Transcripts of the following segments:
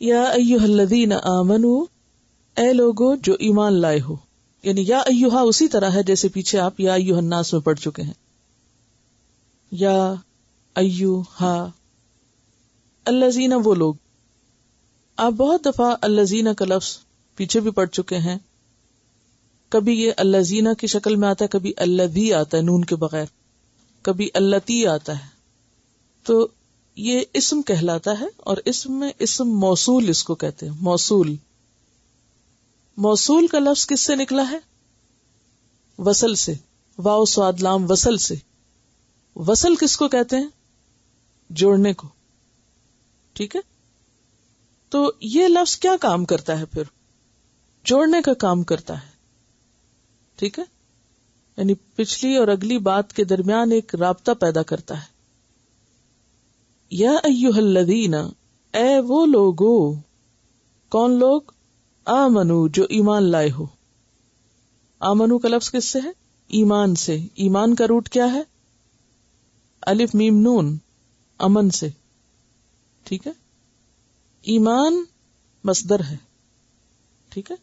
یا ایھا الذین آمنوا، اے لوگو جو ایمان لائے ہو، یعنی یا ایھا اسی طرح ہے جیسے پیچھے آپ یا ایھا الناس میں پڑھ چکے ہیں. یا ایھا الذین، وہ لوگ. آپ بہت دفعہ الذین کا لفظ پیچھے بھی پڑھ چکے ہیں. کبھی یہ الذین کی شکل میں آتا ہے، کبھی الذی آتا ہے نون کے بغیر، کبھی اللتی آتا ہے. تو یہ اسم کہلاتا ہے، اور اسم میں اسم موصول اس کو کہتے ہیں. موصول، موصول کا لفظ کس سے نکلا ہے؟ وصل سے. واو صاد لام وصل سے. وصل کس کو کہتے ہیں؟ جوڑنے کو. ٹھیک ہے، تو یہ لفظ کیا کام کرتا ہے؟ پھر جوڑنے کا کام کرتا ہے. ٹھیک ہے، یعنی پچھلی اور اگلی بات کے درمیان ایک رابطہ پیدا کرتا ہے. یا ایھا الذین، اے وہ لوگو. کون لوگ؟ آمنو، جو ایمان لائے ہو. آمنو کا لفظ کس سے ہے؟ ایمان سے. ایمان کا روٹ کیا ہے؟ الف میم نون، امن سے. ٹھیک ہے، ایمان مصدر ہے. ٹھیک ہے،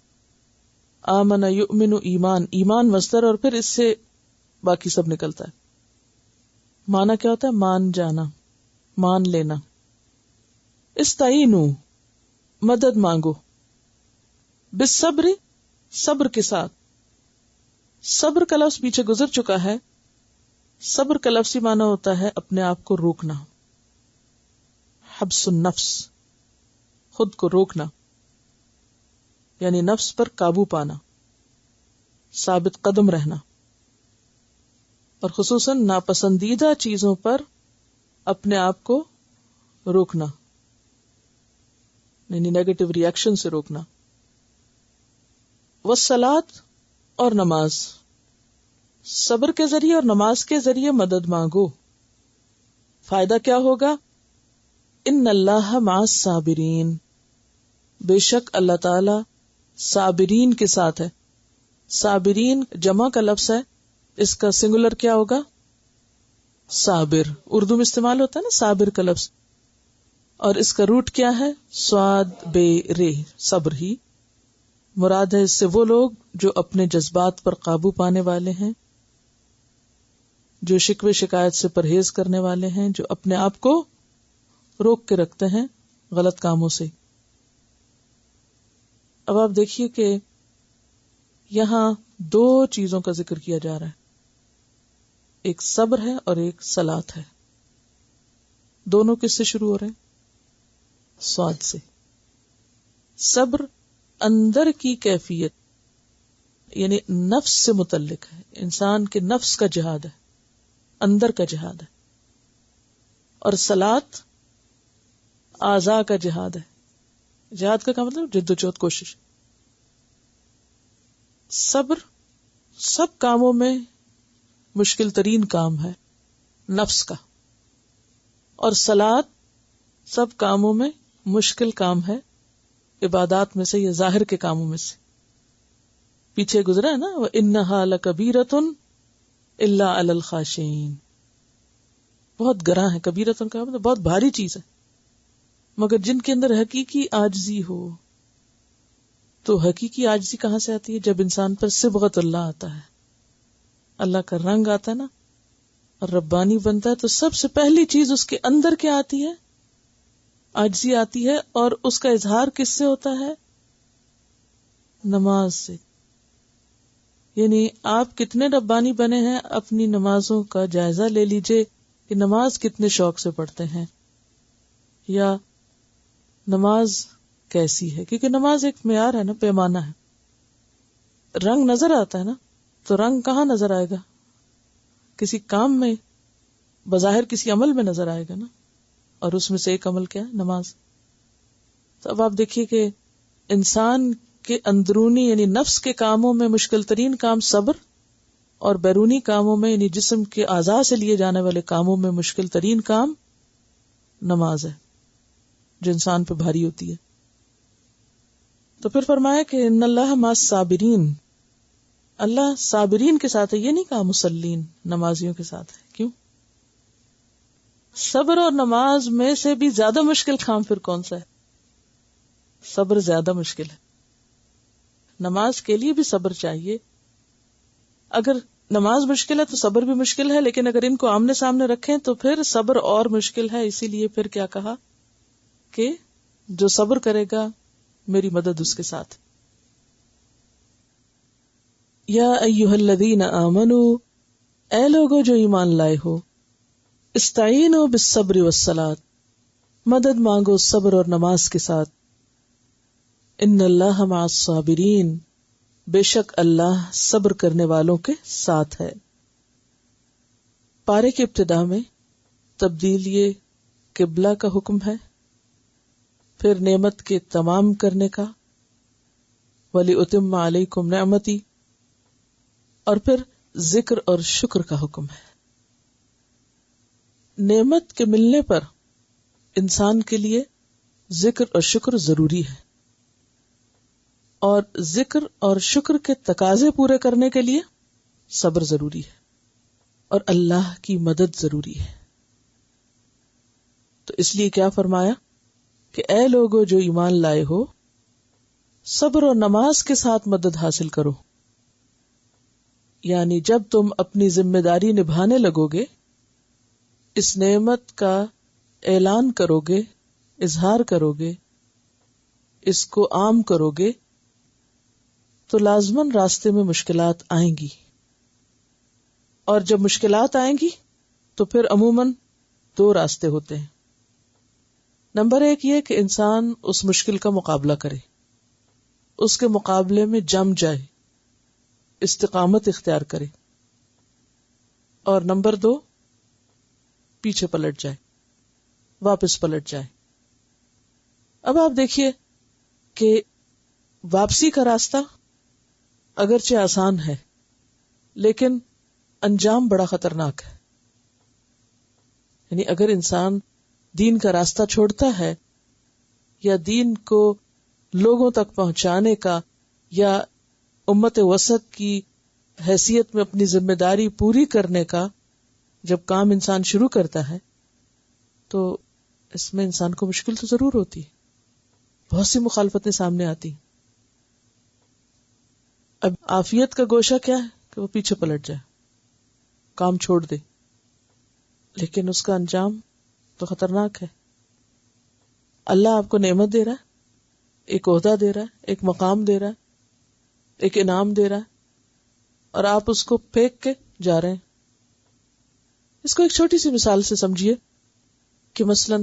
آمن یؤمن ایمان، ایمان مصدر، اور پھر اس سے باقی سب نکلتا ہے. معنی کیا ہوتا ہے؟ مان جانا، مان لینا. استعینوا، مدد مانگو. بالصبر، صبر کے ساتھ. صبر کا لفظ پیچھے گزر چکا ہے. صبر کا لفظی معنی ہوتا ہے اپنے آپ کو روکنا. حبس النفس، خود کو روکنا، یعنی نفس پر قابو پانا، ثابت قدم رہنا، اور خصوصاً ناپسندیدہ چیزوں پر اپنے آپ کو روکنا، یعنی نیگیٹو ری ایکشن سے روکنا. والصلاۃ، اور نماز. صبر کے ذریعے اور نماز کے ذریعے مدد مانگو. فائدہ کیا ہوگا؟ ان اللہ مع الصابرین، بے شک اللہ تعالی صابرین کے ساتھ ہے. صابرین جمع کا لفظ ہے، اس کا سنگولر کیا ہوگا؟ صابر. اردو میں استعمال ہوتا ہے نا صابر کا لفظ، اور اس کا روٹ کیا ہے؟ صاد بے رے، صبر ہی. مراد ہے اس سے وہ لوگ جو اپنے جذبات پر قابو پانے والے ہیں، جو شکوے شکایت سے پرہیز کرنے والے ہیں، جو اپنے آپ کو روک کے رکھتے ہیں غلط کاموں سے. اب آپ دیکھیے کہ یہاں دو چیزوں کا ذکر کیا جا رہا ہے، ایک صبر ہے اور ایک صلاۃ ہے. دونوں کس سے شروع ہو رہے ہیں؟ صاد سے. صبر اندر کی کیفیت، یعنی نفس سے متعلق ہے، انسان کے نفس کا جہاد ہے، اندر کا جہاد ہے. اور صلاۃ اعضاء کا جہاد ہے. جہاد کا کیا مطلب؟ جد و جہد، کوشش. صبر سب کاموں میں مشکل ترین کام ہے نفس کا، اور صلاۃ سب کاموں میں مشکل کام ہے عبادات میں سے یا ظاہر کے کاموں میں سے. پیچھے گزرا ہے نا وَإِنَّهَا لَكَبِيرَةٌ إِلَّا عَلَى الْخَاشِعِينَ، بہت گراں ہے. کبیرتن کا مطلب بہت بھاری چیز ہے، مگر جن کے اندر حقیقی عاجزی ہو. تو حقیقی عاجزی کہاں سے آتی ہے؟ جب انسان پر صبغت اللہ آتا ہے، اللہ کا رنگ آتا ہے نا، اور ربانی بنتا ہے، تو سب سے پہلی چیز اس کے اندر کیا آتی ہے؟ عاجزی آتی ہے. اور اس کا اظہار کس سے ہوتا ہے؟ نماز سے. یعنی آپ کتنے ربانی بنے ہیں، اپنی نمازوں کا جائزہ لے لیجئے کہ نماز کتنے شوق سے پڑھتے ہیں، یا نماز کیسی ہے. کیونکہ نماز ایک معیار ہے نا، پیمانہ ہے. رنگ نظر آتا ہے نا، تو رنگ کہاں نظر آئے گا؟ کسی کام میں، بظاہر کسی عمل میں نظر آئے گا نا، اور اس میں سے ایک عمل کیا ہے؟ نماز. تو اب آپ دیکھیے کہ انسان کے اندرونی یعنی نفس کے کاموں میں مشکل ترین کام صبر، اور بیرونی کاموں میں یعنی جسم کے اعضاء سے لیے جانے والے کاموں میں مشکل ترین کام نماز ہے، جو انسان پہ بھاری ہوتی ہے. تو پھر فرمایا کہ ان اللہ مع الصابرین، اللہ صابرین کے ساتھ ہے. یہ نہیں کہا مسلین، نمازیوں کے ساتھ ہے. کیوں؟ صبر اور نماز میں سے بھی زیادہ مشکل کام پھر کون سا ہے؟ صبر زیادہ مشکل ہے. نماز کے لیے بھی صبر چاہیے. اگر نماز مشکل ہے تو صبر بھی مشکل ہے، لیکن اگر ان کو آمنے سامنے رکھیں تو پھر صبر اور مشکل ہے. اسی لیے پھر کیا کہا کہ جو صبر کرے گا میری مدد اس کے ساتھ. یا ایھا الذین آمنوا، اے لوگو جو ایمان لائے ہو، استعینوا بالصبر والصلاۃ، مدد مانگو صبر اور نماز کے ساتھ. ان اللہ مع الصابرین، بے شک اللہ صبر کرنے والوں کے ساتھ ہے. پارے کی ابتدا میں تبدیلی قبلہ کا حکم ہے، پھر نعمت کے تمام کرنے کا، وَلِأُتِمَّ عَلَيْكُمْ نِعْمَتِي، اور پھر ذکر اور شکر کا حکم ہے. نعمت کے ملنے پر انسان کے لیے ذکر اور شکر ضروری ہے، اور ذکر اور شکر کے تقاضے پورے کرنے کے لیے صبر ضروری ہے اور اللہ کی مدد ضروری ہے. تو اس لیے کیا فرمایا کہ اے لوگو جو ایمان لائے ہو، صبر اور نماز کے ساتھ مدد حاصل کرو. یعنی جب تم اپنی ذمہ داری نبھانے لگو گے، اس نعمت کا اعلان کرو گے، اظہار کرو گے، اس کو عام کرو گے، تو لازماً راستے میں مشکلات آئیں گی. اور جب مشکلات آئیں گی تو پھر عموماً دو راستے ہوتے ہیں. نمبر ایک یہ کہ انسان اس مشکل کا مقابلہ کرے، اس کے مقابلے میں جم جائے، استقامت اختیار کرے. اور نمبر دو، پیچھے پلٹ جائے، واپس پلٹ جائے. اب آپ دیکھیے کہ واپسی کا راستہ اگرچہ آسان ہے لیکن انجام بڑا خطرناک ہے. یعنی اگر انسان دین کا راستہ چھوڑتا ہے یا دین کو لوگوں تک پہنچانے کا یا امت وسط کی حیثیت میں اپنی ذمہ داری پوری کرنے کا جب کام انسان شروع کرتا ہے تو اس میں انسان کو مشکل تو ضرور ہوتی ہے، بہت سی مخالفتیں سامنے آتی. اب عافیت کا گوشہ کیا ہے کہ وہ پیچھے پلٹ جائے، کام چھوڑ دے، لیکن اس کا انجام تو خطرناک ہے. اللہ آپ کو نعمت دے رہا ہے، ایک عہدہ دے رہا ہے، ایک مقام دے رہا ہے، ایک انعام دے رہا ہے، اور آپ اس کو پھینک کے جا رہے ہیں. اس کو ایک چھوٹی سی مثال سے سمجھیے کہ مثلا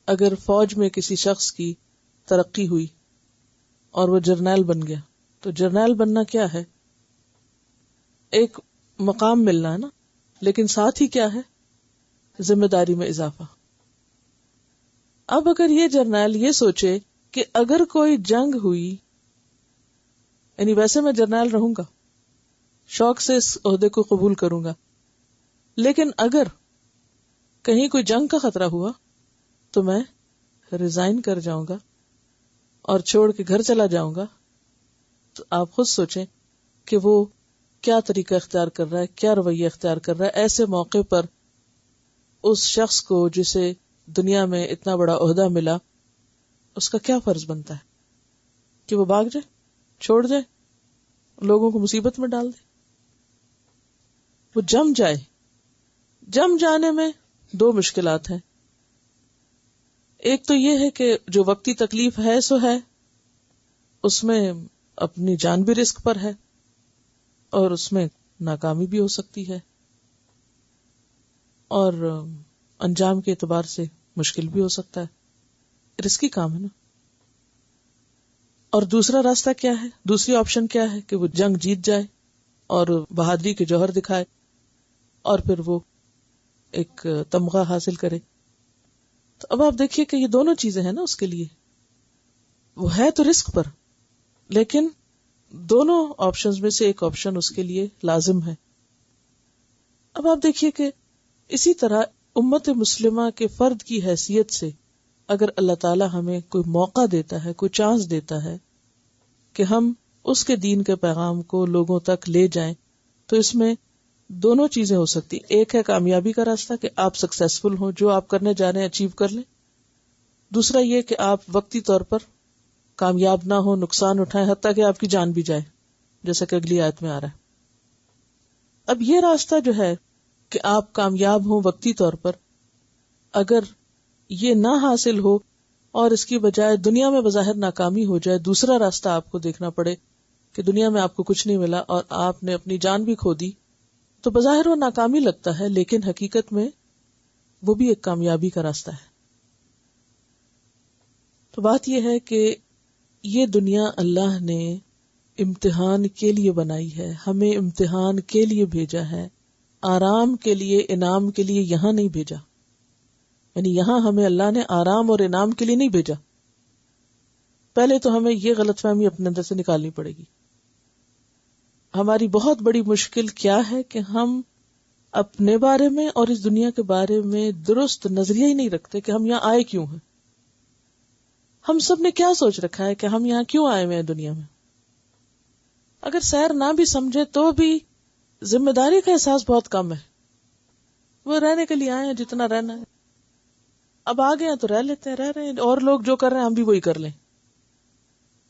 اگر فوج میں کسی شخص کی ترقی ہوئی اور وہ جرنیل بن گیا، تو جرنیل بننا کیا ہے؟ ایک مقام ملنا ہے نا، لیکن ساتھ ہی کیا ہے؟ ذمہ داری میں اضافہ. اب اگر یہ جرنیل یہ سوچے کہ اگر کوئی جنگ ہوئی، یعنی ویسے میں جرنیل رہوں گا، شوق سے اس عہدے کو قبول کروں گا، لیکن اگر کہیں کوئی جنگ کا خطرہ ہوا تو میں ریزائن کر جاؤں گا اور چھوڑ کے گھر چلا جاؤں گا. تو آپ خود سوچیں کہ وہ کیا طریقہ اختیار کر رہا ہے، کیا رویہ اختیار کر رہا ہے. ایسے موقع پر اس شخص کو جسے دنیا میں اتنا بڑا عہدہ ملا، اس کا کیا فرض بنتا ہے کہ وہ بھاگ جائے، چھوڑ جائے، لوگوں کو مصیبت میں ڈال دے. وہ جم جائے. جم جانے میں دو مشکلات ہیں. ایک تو یہ ہے کہ جو وقتی تکلیف ہے سو ہے، اس میں اپنی جان بھی رسک پر ہے اور اس میں ناکامی بھی ہو سکتی ہے اور انجام کے اعتبار سے مشکل بھی ہو سکتا ہے، رسکی کام ہے نا. اور دوسرا راستہ کیا ہے، دوسری آپشن کیا ہے کہ وہ جنگ جیت جائے اور بہادری کے جوہر دکھائے اور پھر وہ ایک تمغہ حاصل کرے. تو اب آپ دیکھیے کہ یہ دونوں چیزیں ہیں نا اس کے لیے. وہ ہے تو رسک پر، لیکن دونوں آپشنز میں سے ایک آپشن اس کے لیے لازم ہے. اب آپ دیکھیے کہ اسی طرح امت مسلمہ کے فرد کی حیثیت سے اگر اللہ تعالی ہمیں کوئی موقع دیتا ہے، کوئی چانس دیتا ہے کہ ہم اس کے دین کے پیغام کو لوگوں تک لے جائیں، تو اس میں دونوں چیزیں ہو سکتی. ایک ہے کامیابی کا راستہ کہ آپ سکسیسفل ہوں، جو آپ کرنے جا رہے ہیں اچیو کر لیں. دوسرا یہ کہ آپ وقتی طور پر کامیاب نہ ہو، نقصان اٹھائیں، حتیٰ کہ آپ کی جان بھی جائے، جیسا کہ اگلی آیت میں آ رہا ہے۔ اب یہ راستہ جو ہے کہ آپ کامیاب ہوں وقتی طور پر، اگر یہ نہ حاصل ہو اور اس کی بجائے دنیا میں بظاہر ناکامی ہو جائے، دوسرا راستہ آپ کو دیکھنا پڑے کہ دنیا میں آپ کو کچھ نہیں ملا اور آپ نے اپنی جان بھی کھو دی، تو بظاہر وہ ناکامی لگتا ہے، لیکن حقیقت میں وہ بھی ایک کامیابی کا راستہ ہے۔ تو بات یہ ہے کہ یہ دنیا اللہ نے امتحان کے لیے بنائی ہے، ہمیں امتحان کے لیے بھیجا ہے، آرام کے لیے، انعام کے لیے یہاں نہیں بھیجا۔ یعنی یہاں ہمیں اللہ نے آرام اور انعام کے لیے نہیں بھیجا۔ پہلے تو ہمیں یہ غلط فہمی اپنے اندر سے نکالنی پڑے گی۔ ہماری بہت بڑی مشکل کیا ہے کہ ہم اپنے بارے میں اور اس دنیا کے بارے میں درست نظریہ ہی نہیں رکھتے کہ ہم یہاں آئے کیوں ہیں۔ ہم سب نے کیا سوچ رکھا ہے کہ ہم یہاں کیوں آئے ہوئے ہیں دنیا میں؟ اگر سیر نہ بھی سمجھے تو بھی ذمہ داری کا احساس بہت کم ہے۔ وہ رہنے کے لیے آئے ہیں، جتنا رہنا ہے، اب آ گئے ہیں تو رہ لیتے ہیں، رہ رہے ہیں، اور لوگ جو کر رہے ہیں ہم بھی وہی کر لیں،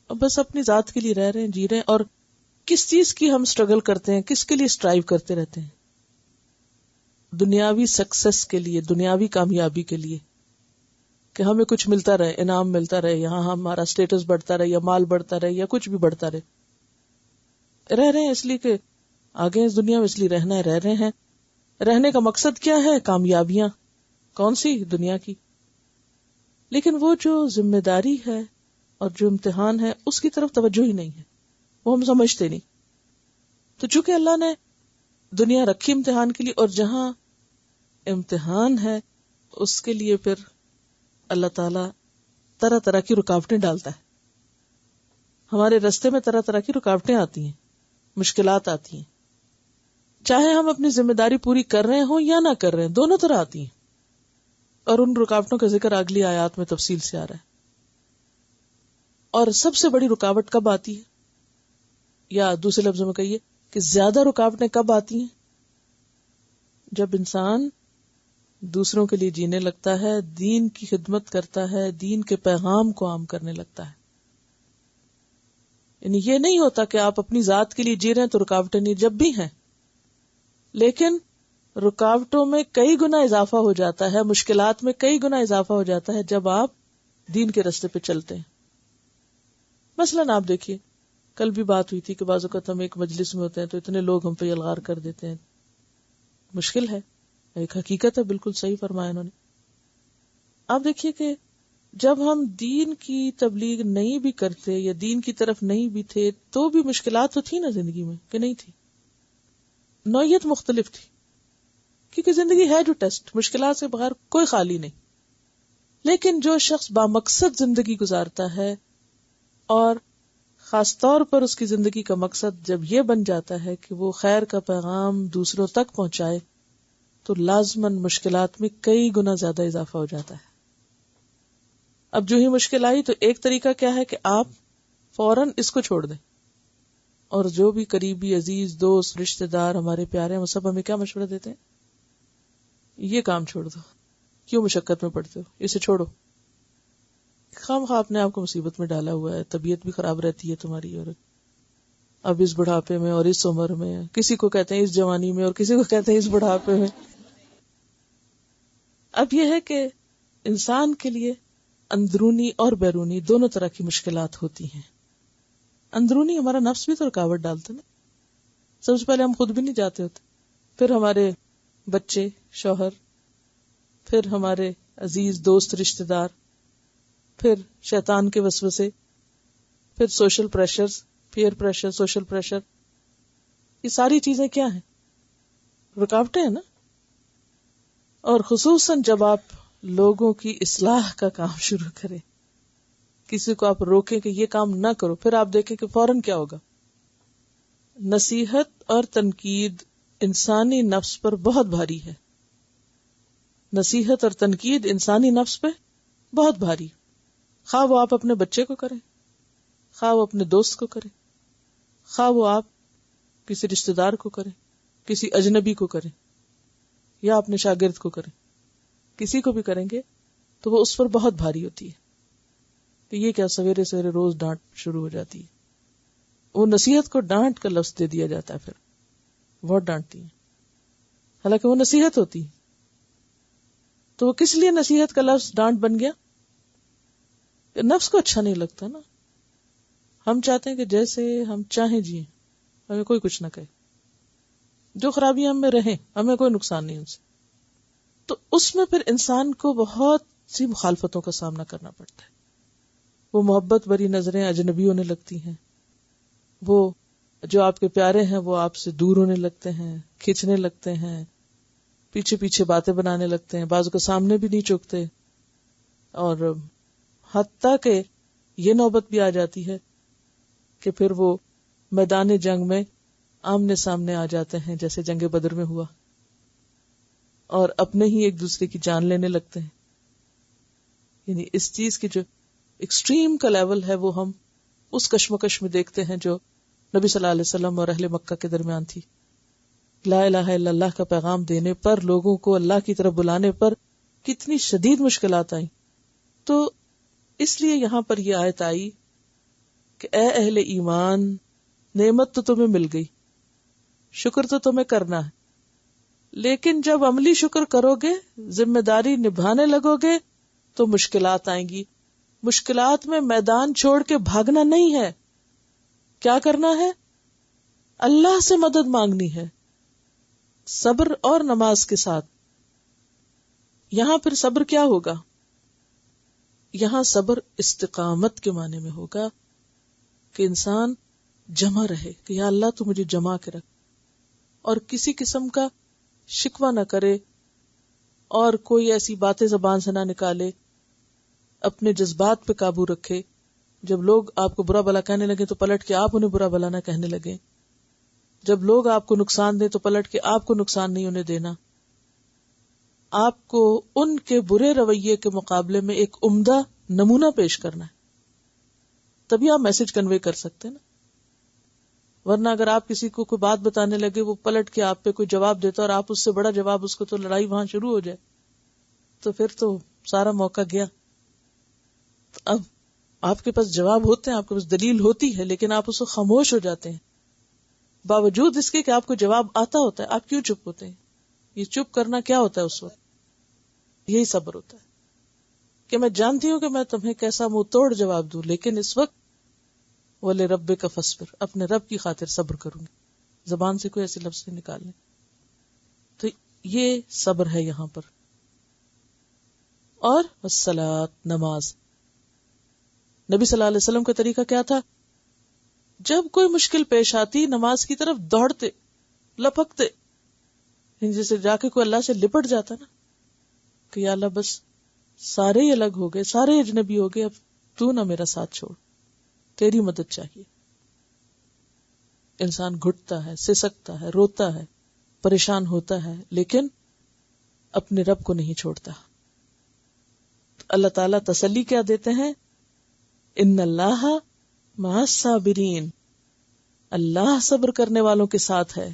اب بس اپنی ذات کے لیے رہ رہے ہیں، جی رہے ہیں۔ اور کس چیز کی ہم سٹرگل کرتے ہیں، کس کے لیے سٹرائیو کرتے رہتے ہیں؟ دنیاوی سکسس کے لیے، دنیاوی کامیابی کے لیے، کہ ہمیں کچھ ملتا رہے، انعام ملتا رہے، یہاں ہمارا سٹیٹس بڑھتا رہے یا مال بڑھتا رہے یا کچھ بھی بڑھتا رہے۔ رہ رہے ہیں اس لیے کہ آگے اس دنیا میں، اس لیے رہنا ہے، رہ رہے ہیں۔ رہنے کا مقصد کیا ہے؟ کامیابیاں۔ کون سی؟ دنیا کی۔ لیکن وہ جو ذمہ داری ہے اور جو امتحان ہے اس کی طرف توجہ ہی نہیں ہے، وہ ہم سمجھتے نہیں۔ تو چونکہ اللہ نے دنیا رکھی امتحان کے لیے، اور جہاں امتحان ہے اس کے لیے پھر اللہ تعالیٰ طرح طرح کی رکاوٹیں ڈالتا ہے۔ ہمارے راستے میں طرح طرح کی رکاوٹیں آتی ہیں، مشکلات آتی ہیں، چاہے ہم اپنی ذمہ داری پوری کر رہے ہوں یا نہ کر رہے ہیں، دونوں طرح آتی ہیں، اور ان رکاوٹوں کا ذکر اگلی آیات میں تفصیل سے آ رہا ہے۔ اور سب سے بڑی رکاوٹ کب آتی ہے، یا دوسرے لفظوں میں کہیے کہ زیادہ رکاوٹیں کب آتی ہیں؟ جب انسان دوسروں کے لیے جینے لگتا ہے، دین کی خدمت کرتا ہے، دین کے پیغام کو عام کرنے لگتا ہے۔ یعنی یہ نہیں ہوتا کہ آپ اپنی ذات کے لیے جی رہے ہیں تو رکاوٹیں نہیں، جب بھی ہیں، لیکن رکاوٹوں میں کئی گنا اضافہ ہو جاتا ہے، مشکلات میں کئی گنا اضافہ ہو جاتا ہے جب آپ دین کے راستے پہ چلتے ہیں۔ مثلاً آپ دیکھیے، کل بھی بات ہوئی تھی کہ بعض اوقات ہم ایک مجلس میں ہوتے ہیں تو اتنے لوگ ہم پہ الغار کر دیتے ہیں، مشکل ہے، ایک حقیقت ہے، بالکل صحیح فرمایا انہوں نے۔ آپ دیکھیے کہ جب ہم دین کی تبلیغ نہیں بھی کرتے یا دین کی طرف نہیں بھی تھے تو بھی مشکلات تو تھی نا زندگی میں، کہ نہیں تھی؟ نوعیت مختلف تھی، کیونکہ زندگی ہے جو ٹیسٹ، مشکلات سے بغیر کوئی خالی نہیں۔ لیکن جو شخص بامقصد زندگی گزارتا ہے، اور خاص طور پر اس کی زندگی کا مقصد جب یہ بن جاتا ہے کہ وہ خیر کا پیغام دوسروں تک پہنچائے، تو لازماً مشکلات میں کئی گنا زیادہ اضافہ ہو جاتا ہے۔ اب جو ہی مشکل آئی تو ایک طریقہ کیا ہے کہ آپ فوراً اس کو چھوڑ دیں، اور جو بھی قریبی عزیز دوست رشتہ دار ہمارے پیارے ہیں وہ سب ہمیں کیا مشورہ دیتے ہیں؟ یہ کام چھوڑ دو، کیوں مشقت میں پڑتے ہو، اسے چھوڑو، خواہ آپ نے آپ کو مصیبت میں ڈالا ہوا ہے، طبیعت بھی خراب رہتی ہے تمہاری، اور اب اس بڑھاپے میں اور اس عمر میں، کسی کو کہتے ہیں اس جوانی میں اور کسی کو کہتے ہیں اس بڑھاپے میں۔ اب یہ ہے کہ انسان کے لیے اندرونی اور بیرونی دونوں طرح کی مشکلات ہوتی ہیں۔ اندرونی ہمارا نفس بھی تو رکاوٹ ڈالتا نا، سب سے پہلے ہم خود بھی نہیں جاتے ہوتے، پھر ہمارے بچے، شوہر، پھر ہمارے عزیز دوست رشتہ دار، پھر شیطان کے وسوسے، پھر social pressures, peer pressure, social pressure, یہ ساری چیزیں کیا ہیں؟ رکاوٹیں ہیں نا۔ اور خصوصاً جب آپ لوگوں کی اصلاح کا کام شروع کریں، کسی کو آپ روکیں کہ یہ کام نہ کرو، پھر آپ دیکھیں کہ فوراً کیا ہوگا۔ نصیحت اور تنقید انسانی نفس پر بہت بھاری ہے، نصیحت اور تنقید انسانی نفس پہ بہت بھاری، خواہ وہ آپ اپنے بچے کو کریں، خواہ وہ اپنے دوست کو کریں، خواہ وہ آپ کسی رشتہ دار کو کریں، کسی اجنبی کو کریں، یا اپنے شاگرد کو کریں، کسی کو بھی کریں گے تو وہ اس پر بہت بھاری ہوتی ہے۔ کہ یہ کیا سویرے سویرے روز ڈانٹ شروع ہو جاتی ہے. وہ نصیحت کو ڈانٹ کا لفظ دے دیا جاتا ہے، پھر بہت ڈانٹتی ہیں حالانکہ وہ نصیحت ہوتی ہے. تو وہ کس لیے نصیحت کا لفظ ڈانٹ بن گیا؟ کہ نفس کو اچھا نہیں لگتا نا. ہم چاہتے ہیں کہ جیسے ہم چاہیں جیئیں، ہمیں کوئی کچھ نہ کہے، جو خرابیاں ہم میں رہیں ہمیں کوئی نقصان نہیں ان سے. تو اس میں پھر انسان کو بہت سی مخالفتوں کا سامنا کرنا پڑتا ہے. وہ محبت بری نظریں اجنبی ہونے لگتی ہیں، وہ جو آپ کے پیارے ہیں وہ آپ سے دور ہونے لگتے ہیں، کھینچنے لگتے ہیں، پیچھے پیچھے باتیں بنانے لگتے ہیں، بعض کو سامنے بھی نہیں چوکتے. اور حتیٰ کہ یہ نوبت بھی آ جاتی ہے کہ پھر وہ میدان جنگ میں آمنے سامنے آ جاتے ہیں، جیسے جنگ بدر میں ہوا، اور اپنے ہی ایک دوسرے کی جان لینے لگتے ہیں. یعنی اس چیز کی جو ایکسٹریم کا لیول ہے وہ ہم اس کشمکش میں دیکھتے ہیں جو نبی صلی اللہ علیہ وسلم اور اہل مکہ کے درمیان تھی. لا الہ الا اللہ کا پیغام دینے پر، لوگوں کو اللہ کی طرف بلانے پر کتنی شدید مشکلات آئیں. تو اس لیے یہاں پر یہ آیت آئی کہ اے اہل ایمان، نعمت تو تمہیں مل گئی، شکر تو تمہیں کرنا ہے، لیکن جب عملی شکر کرو گے، ذمہ داری نبھانے لگو گے تو مشکلات آئیں گی. مشکلات میں میدان چھوڑ کے بھاگنا نہیں ہے. کیا کرنا ہے؟ اللہ سے مدد مانگنی ہے، صبر اور نماز کے ساتھ. یہاں پھر صبر کیا ہوگا؟ یہاں صبر استقامت کے معنی میں ہوگا کہ انسان جمع رہے، کہ یا اللہ تو مجھے جمع کے رکھ، اور کسی قسم کا شکوہ نہ کرے اور کوئی ایسی باتیں زبان سے نہ نکالے، اپنے جذبات پہ قابو رکھے. جب لوگ آپ کو برا بھلا کہنے لگے تو پلٹ کے آپ انہیں برا بھلا نہ کہنے لگے. جب لوگ آپ کو نقصان دیں تو پلٹ کے آپ کو نقصان نہیں انہیں دینا. آپ کو ان کے برے رویے کے مقابلے میں ایک عمدہ نمونہ پیش کرنا ہے، تبھی آپ میسج کنوے کر سکتے ہیں نا. ورنہ اگر آپ کسی کو کوئی بات بتانے لگے، وہ پلٹ کے آپ پہ کوئی جواب دیتا اور آپ اس سے بڑا جواب اس کو، تو لڑائی وہاں شروع ہو جائے، تو پھر تو سارا موقع گیا. تو اب آپ کے پاس جواب ہوتے ہیں، آپ کے پاس دلیل ہوتی ہے، لیکن آپ اس کو خاموش ہو جاتے ہیں. باوجود اس کے کہ آپ کو جواب آتا ہوتا ہے، آپ کیوں چپ ہوتے ہیں؟ یہ چپ کرنا کیا ہوتا ہے اس وقت؟ یہی صبر ہوتا ہے کہ میں جانتی ہوں کہ میں تمہیں کیسا منہ توڑ جواب دوں، لیکن اس وقت وَلِرَبِّكَ فَاصْبِرْ، اپنے رب کی خاطر صبر کروں گی. زبان سے کوئی ایسے لفظ نہیں نکالنے. تو یہ صبر ہے یہاں پر. اور الصلاۃ، نماز. نبی صلی اللہ علیہ وسلم کا طریقہ کیا تھا؟ جب کوئی مشکل پیش آتی، نماز کی طرف دوڑتے، لپکتے، جیسے جا کے کوئی اللہ سے لپٹ جاتا نا کہ یا اللہ بس سارے ہی الگ ہو گئے، سارے اجنبی ہو گئے، اب تو نہ میرا ساتھ چھوڑ، تیری مدد چاہیے. انسان گھٹتا ہے، سسکتا ہے، روتا ہے، پریشان ہوتا ہے، لیکن اپنے رب کو نہیں چھوڑتا. اللہ تعالیٰ تسلی کیا دیتے ہیں؟ ان اللہ مع الصابرین، اللہ صبر کرنے والوں کے ساتھ ہے،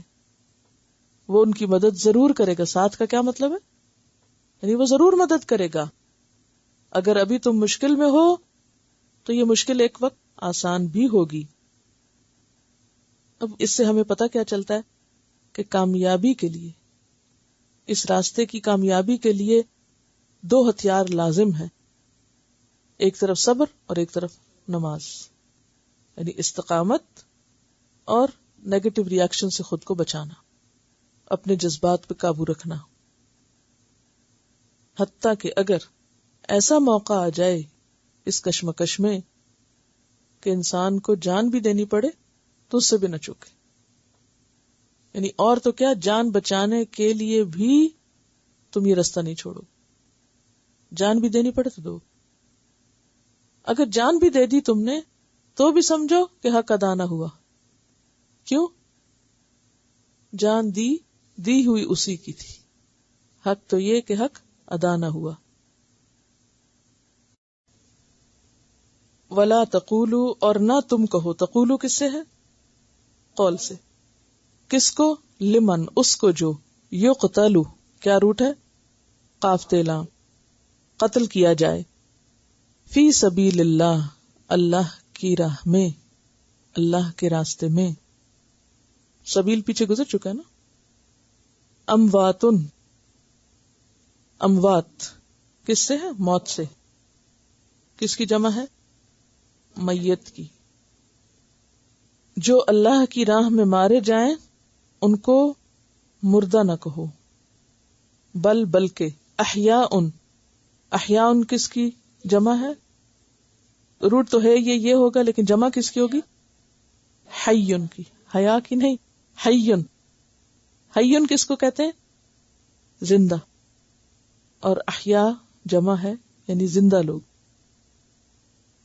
وہ ان کی مدد ضرور کرے گا. ساتھ کا کیا مطلب ہے؟ یعنی وہ ضرور مدد کرے گا. اگر ابھی تم مشکل میں ہو تو یہ مشکل ایک وقت آسان بھی ہوگی. اب اس سے ہمیں پتہ کیا چلتا ہے کہ کامیابی کے لیے، اس راستے کی کامیابی کے لیے 2 ہتھیار لازم ہیں، ایک طرف صبر اور ایک طرف نماز. یعنی استقامت اور نیگیٹو ری ایکشن سے خود کو بچانا، اپنے جذبات پہ قابو رکھنا. حتیٰ کہ اگر ایسا موقع آ جائے اس کشمکش میں کہ انسان کو جان بھی دینی پڑے تو اس سے بھی نہ چوکے. یعنی اور تو کیا، جان بچانے کے لیے بھی تم یہ راستہ نہیں چھوڑو. جان بھی دینی پڑے تو دو. اگر جان بھی دے دی تم نے تو بھی سمجھو کہ حق ادا نہ ہوا. کیوں؟ جان دی ہوئی اسی کی تھی. حق تو یہ کہ حق ادا نہ ہوا. ولا تقولو، اور نہ تم کہو. تقولو کس سے ہے؟ قول سے. کس کو؟ لمن، اس کو جو یقتلو، کیا روٹ ہے؟ قاف تے لام، قتل کیا جائے. فی سبیل اللہ، اللہ کی راہ میں، اللہ کے راستے میں. سبیل پیچھے گزر چکا ہے نا. امواتن، اموات کس سے ہے؟ موت سے. کس کی جمع ہے؟ میت کی. جو اللہ کی راہ میں مارے جائیں ان کو مردہ نہ کہو، بلکہ احیاء، احیاء کس کی جمع ہے؟ روٹ تو ہے یہ ہوگا، لیکن جمع کس کی ہوگی؟ حیٌ کی. حیا کی نہیں، حیٌ. حیٌ کس کو کہتے ہیں؟ زندہ. اور احیاء جمع ہے، یعنی زندہ لوگ.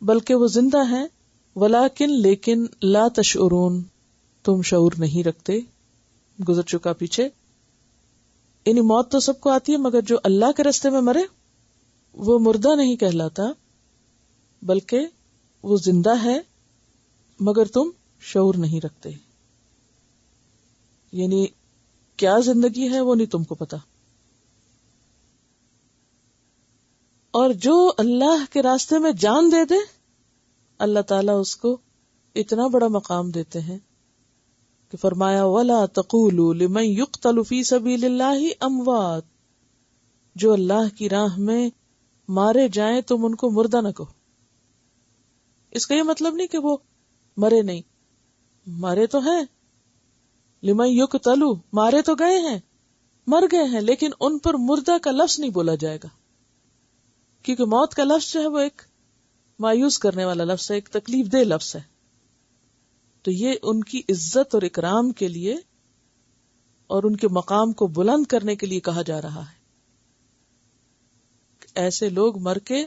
بلکہ وہ زندہ ہیں، ولیکن لیکن لا تشعرون، تم شعور نہیں رکھتے. گزر چکا پیچھے. یعنی موت تو سب کو آتی ہے، مگر جو اللہ کے راستے میں مرے وہ مردہ نہیں کہلاتا، بلکہ وہ زندہ ہے، مگر تم شعور نہیں رکھتے. یعنی کیا زندگی ہے وہ نہیں تم کو پتا. اور جو اللہ کے راستے میں جان دے دے، اللہ تعالیٰ اس کو اتنا بڑا مقام دیتے ہیں کہ فرمایا وَلَا تَقُولُوا لِمَنْ يُقْتَلُ فِي سَبِيلِ اللَّهِ أَمْوَاتٌ، جو اللہ کی راہ میں مارے جائیں تم ان کو مردہ نہ کہو. اس کا یہ مطلب نہیں کہ وہ مرے نہیں، مارے تو ہیں. لِمَنْ يُقْتَلُ، مارے تو گئے ہیں، مر گئے ہیں، لیکن ان پر مردہ کا لفظ نہیں بولا جائے گا، کیونکہ موت کا لفظ جو ہے وہ ایک مایوس کرنے والا لفظ ہے، ایک تکلیف دہ لفظ ہے. تو یہ ان کی عزت اور اکرام کے لیے اور ان کے مقام کو بلند کرنے کے لیے کہا جا رہا ہے. ایسے لوگ مر کے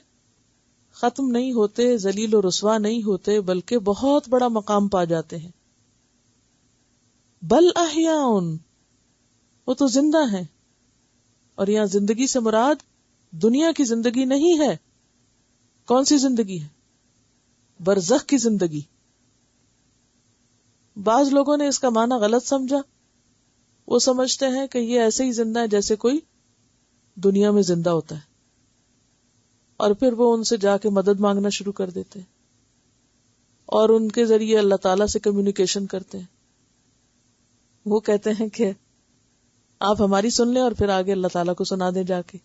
ختم نہیں ہوتے، ذلیل و رسوا نہیں ہوتے، بلکہ بہت بڑا مقام پا جاتے ہیں. بل احیاء، وہ تو زندہ ہیں. اور یہاں زندگی سے مراد دنیا کی زندگی نہیں ہے. کون سی زندگی ہے؟ برزخ کی زندگی. بعض لوگوں نے اس کا معنی غلط سمجھا. وہ سمجھتے ہیں کہ یہ ایسے ہی زندہ ہے جیسے کوئی دنیا میں زندہ ہوتا ہے، اور پھر وہ ان سے جا کے مدد مانگنا شروع کر دیتے ہیں اور ان کے ذریعے اللہ تعالیٰ سے کمیونیکیشن کرتے ہیں. وہ کہتے ہیں کہ آپ ہماری سن لیں اور پھر آگے اللہ تعالیٰ کو سنا دیں جا کے.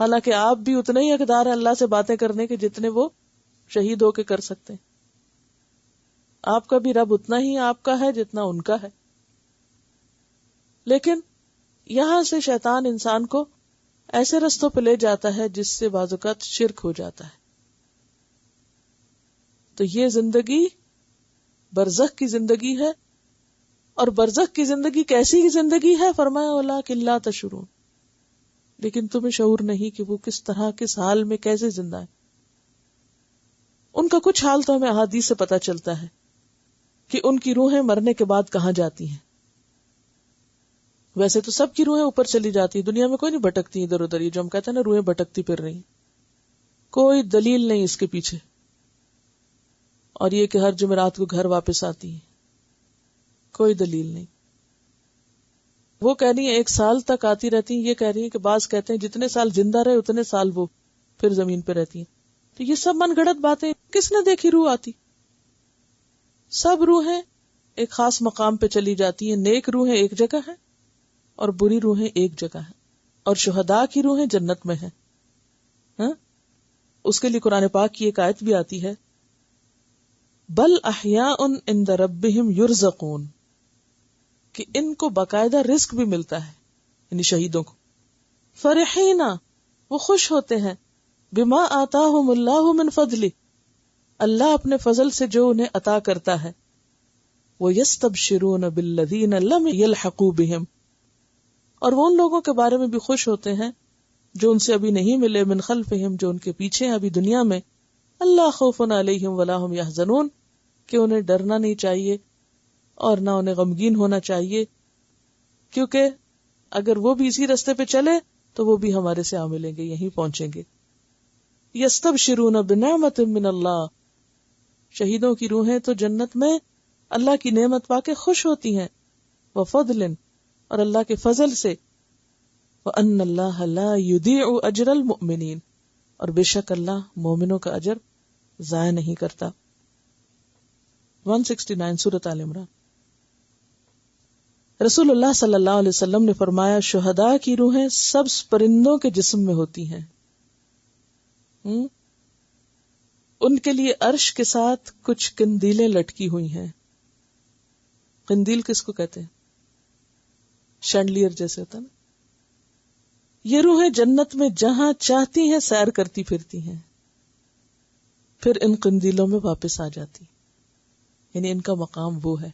حالانکہ آپ بھی اتنے ہی حقدار ہیں اللہ سے باتیں کرنے کے جتنے وہ شہید ہو کے کر سکتے ہیں. آپ کا بھی رب اتنا ہی آپ کا ہے جتنا ان کا ہے. لیکن یہاں سے شیطان انسان کو ایسے رستوں پہ لے جاتا ہے جس سے بعض اوقات شرک ہو جاتا ہے. تو یہ زندگی برزخ کی زندگی ہے. اور برزخ کی زندگی کیسی زندگی ہے؟ فرمایا وَلَٰكِن لَا تَشْعُرُونَ، لیکن تمہیں شعور نہیں کہ وہ کس طرح، کس حال میں کیسے زندہ ہے. ان کا کچھ حال تو ہمیں احادیث سے پتہ چلتا ہے کہ ان کی روحیں مرنے کے بعد کہاں جاتی ہیں. ویسے تو سب کی روحیں اوپر چلی جاتی ہیں، دنیا میں کوئی نہیں بھٹکتی ادھر ادھر. یہ جو ہم کہتے ہیں نا روحیں بھٹکتی پھر رہی، کوئی دلیل نہیں اس کے پیچھے. اور یہ کہ ہر جمعرات کو گھر واپس آتی ہیں، کوئی دلیل نہیں. وہ کہہ رہی ہیں 1 سال تک آتی رہتی ہیں، یہ کہہ رہی ہیں کہ بعض کہتے ہیں جتنے سال زندہ رہے اتنے سال وہ پھر زمین پہ رہتی ہیں. تو یہ سب من گھڑت باتیں. کس نے دیکھی روح آتی؟ سب روحیں ایک خاص مقام پہ چلی جاتی ہیں. نیک روحیں ایک جگہ ہیں اور بری روحیں ایک جگہ ہیں، اور شہداء کی روحیں جنت میں ہیں. ہاں، اس کے لیے قرآن پاک کی ایک آیت بھی آتی ہے بل احیاء عند ربہم یرزقون، کہ ان کو باقاعدہ رزق بھی ملتا ہے، یعنی شہیدوں کو. فرحین، وہ خوش ہوتے ہیں، بما آتاہم اللہ من فضلہ، اللہ اپنے فضل سے جو انہیں عطا کرتا ہے. وَيَسْتَبْشِرُونَ بِالَّذِينَ لَمْ يَلْحَقُوا بِهِمْ، اور وہ ان لوگوں کے بارے میں بھی خوش ہوتے ہیں جو ان سے ابھی نہیں ملے، من خلفہم، جو ان کے پیچھے ہیں ابھی دنیا میں. اللہ خوف علیہم ولا ہم یحزنون، کہ انہیں ڈرنا نہیں چاہیے اور نہ انہیں غمگین ہونا چاہیے، کیونکہ اگر وہ بھی اسی رستے پہ چلے تو وہ بھی ہمارے سے آ ملیں گے، یہیں پہنچیں گے. یستبشرون بنعمت من اللہ، شہیدوں کی روحیں تو جنت میں اللہ کی نعمت پا کے خوش ہوتی ہیں. وفضل، اور اللہ کے فضل سے. وان اللہ لا یضیع اجر المؤمنین، اور بے شک اللہ مومنوں کا اجر ضائع نہیں کرتا. 169 سورۃ آل عمران. رسول اللہ صلی اللہ علیہ وسلم نے فرمایا شہداء کی روحیں سبز پرندوں کے جسم میں ہوتی ہیں. ان کے لیے عرش کے ساتھ کچھ قندیلیں لٹکی ہوئی ہیں. قندیل کس کو کہتے ہیں؟ شینڈلیئر جیسے ہوتا ہے نا. یہ روحیں جنت میں جہاں چاہتی ہیں سیر کرتی پھرتی ہیں، پھر ان قندیلوں میں واپس آ جاتی، یعنی ان کا مقام وہ ہے.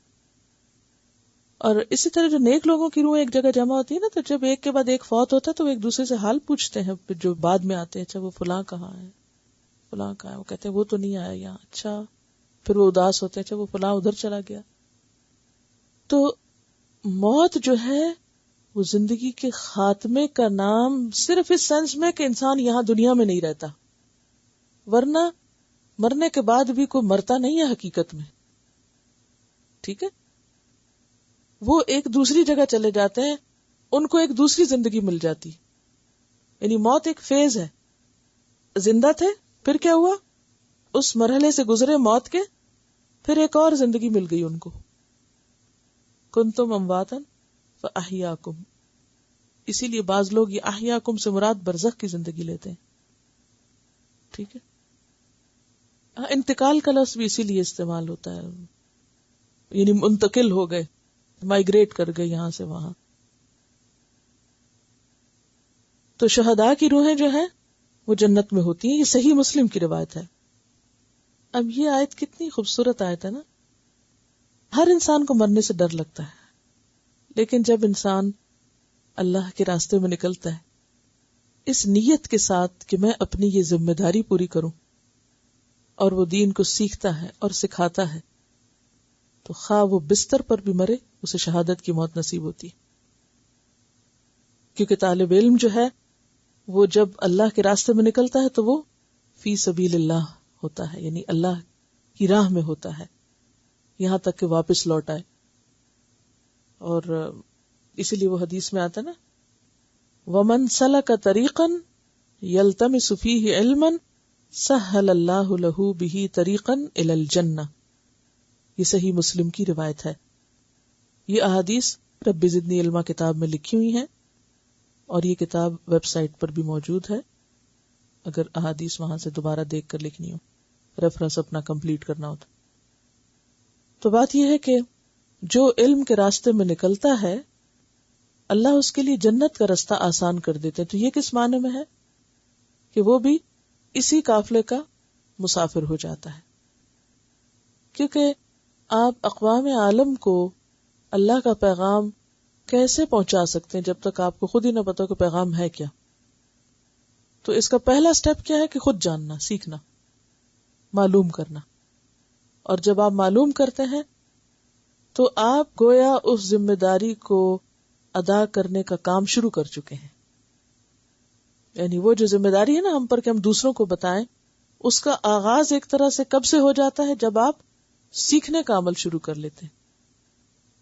اور اسی طرح جو نیک لوگوں کی روح ایک جگہ جمع ہوتی ہے نا، تو جب ایک کے بعد ایک فوت ہوتا ہے تو وہ ایک دوسرے سے حال پوچھتے ہیں. پھر جو بعد میں آتے ہیں، اچھا وہ فلاں کہاں ہے، فلاں کہاں ہے، وہ کہتے ہیں وہ تو نہیں آیا یہاں. اچھا پھر وہ اداس ہوتے ہیں، اچھا وہ فلاں ادھر چلا گیا. تو موت جو ہے وہ زندگی کے خاتمے کا نام صرف اس سینس میں کہ انسان یہاں دنیا میں نہیں رہتا، ورنہ مرنے کے بعد بھی کوئی مرتا نہیں ہے حقیقت میں. ٹھیک ہے، وہ ایک دوسری جگہ چلے جاتے ہیں، ان کو ایک دوسری زندگی مل جاتی. یعنی موت ایک فیز ہے. زندہ تھے، پھر کیا ہوا، اس مرحلے سے گزرے موت کے، پھر ایک اور زندگی مل گئی ان کو. کنتم امواتا فاحیاکم. اسی لیے بعض لوگ یہ احیاکم سے مراد برزخ کی زندگی لیتے ہیں. ٹھیک ہے، انتقال کا لفظ بھی اسی لیے استعمال ہوتا ہے، یعنی منتقل ہو گئے، مائگریٹ کر گئے یہاں سے وہاں. تو شہداء کی روحیں جو ہیں وہ جنت میں ہوتی ہیں. یہ صحیح مسلم کی روایت ہے. اب یہ آیت کتنی خوبصورت آیت ہے نا. ہر انسان کو مرنے سے ڈر لگتا ہے، لیکن جب انسان اللہ کے راستے میں نکلتا ہے اس نیت کے ساتھ کہ میں اپنی یہ ذمہ داری پوری کروں، اور وہ دین کو سیکھتا ہے اور سکھاتا ہے، تو خواہ وہ بستر پر بھی مرے اسے شہادت کی موت نصیب ہوتی. کیونکہ طالب علم جو ہے وہ جب اللہ کے راستے میں نکلتا ہے تو وہ فی سبیل اللہ ہوتا ہے، یعنی اللہ کی راہ میں ہوتا ہے یہاں تک کہ واپس لوٹ آئے. اور اسی لیے وہ حدیث میں آتا ہے نا، وَمَنْ سَلَكَ طَرِيقًا يَلْتَمِسُ فِيهِ عِلْمًا سَهَّلَ اللَّهُ لَهُ بِهِ طَرِيقًا إِلَى الْجَنَّةِ. یہ صحیح مسلم کی روایت ہے. یہ احادیث رب زدنی علما کتاب میں لکھی ہوئی ہیں، اور یہ کتاب ویب سائٹ پر بھی موجود ہے اگر احادیث وہاں سے دوبارہ دیکھ کر لکھنی ہو، ریفرنس اپنا کمپلیٹ کرنا ہو. تو بات یہ ہے کہ جو علم کے راستے میں نکلتا ہے اللہ اس کے لیے جنت کا راستہ آسان کر دیتے ہیں. تو یہ کس معنی میں ہے کہ وہ بھی اسی قافلے کا مسافر ہو جاتا ہے، کیونکہ آپ اقوام عالم کو اللہ کا پیغام کیسے پہنچا سکتے ہیں جب تک آپ کو خود ہی نہ پتا کہ پیغام ہے کیا. تو اس کا پہلا سٹیپ کیا ہے کہ خود جاننا، سیکھنا، معلوم کرنا. اور جب آپ معلوم کرتے ہیں تو آپ گویا اس ذمہ داری کو ادا کرنے کا کام شروع کر چکے ہیں. یعنی وہ جو ذمہ داری ہے نا ہم پر کہ ہم دوسروں کو بتائیں، اس کا آغاز ایک طرح سے کب سے ہو جاتا ہے؟ جب آپ سیکھنے کا عمل شروع کر لیتے ہیں،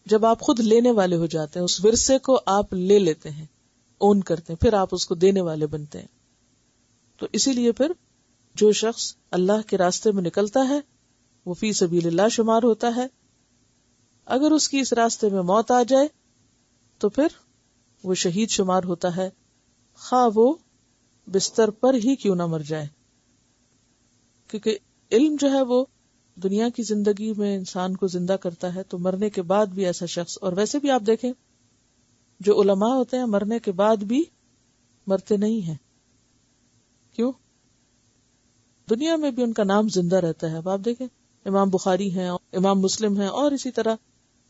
جب آپ خود لینے والے ہو جاتے ہیں، اس ورثے کو آپ لے لیتے ہیں، اون کرتے ہیں، پھر آپ اس کو دینے والے بنتے ہیں. تو اسی لیے پھر جو شخص اللہ کے راستے میں نکلتا ہے وہ فی سبیل اللہ شمار ہوتا ہے. اگر اس کی اس راستے میں موت آ جائے تو پھر وہ شہید شمار ہوتا ہے، خواہ وہ بستر پر ہی کیوں نہ مر جائے. کیونکہ علم جو ہے وہ دنیا کی زندگی میں انسان کو زندہ کرتا ہے، تو مرنے کے بعد بھی ایسا شخص، اور ویسے بھی آپ دیکھیں جو علماء ہوتے ہیں مرنے کے بعد بھی مرتے نہیں ہیں. کیوں؟ دنیا میں بھی ان کا نام زندہ رہتا ہے. اب آپ دیکھیں امام بخاری ہیں، امام مسلم ہیں، اور اسی طرح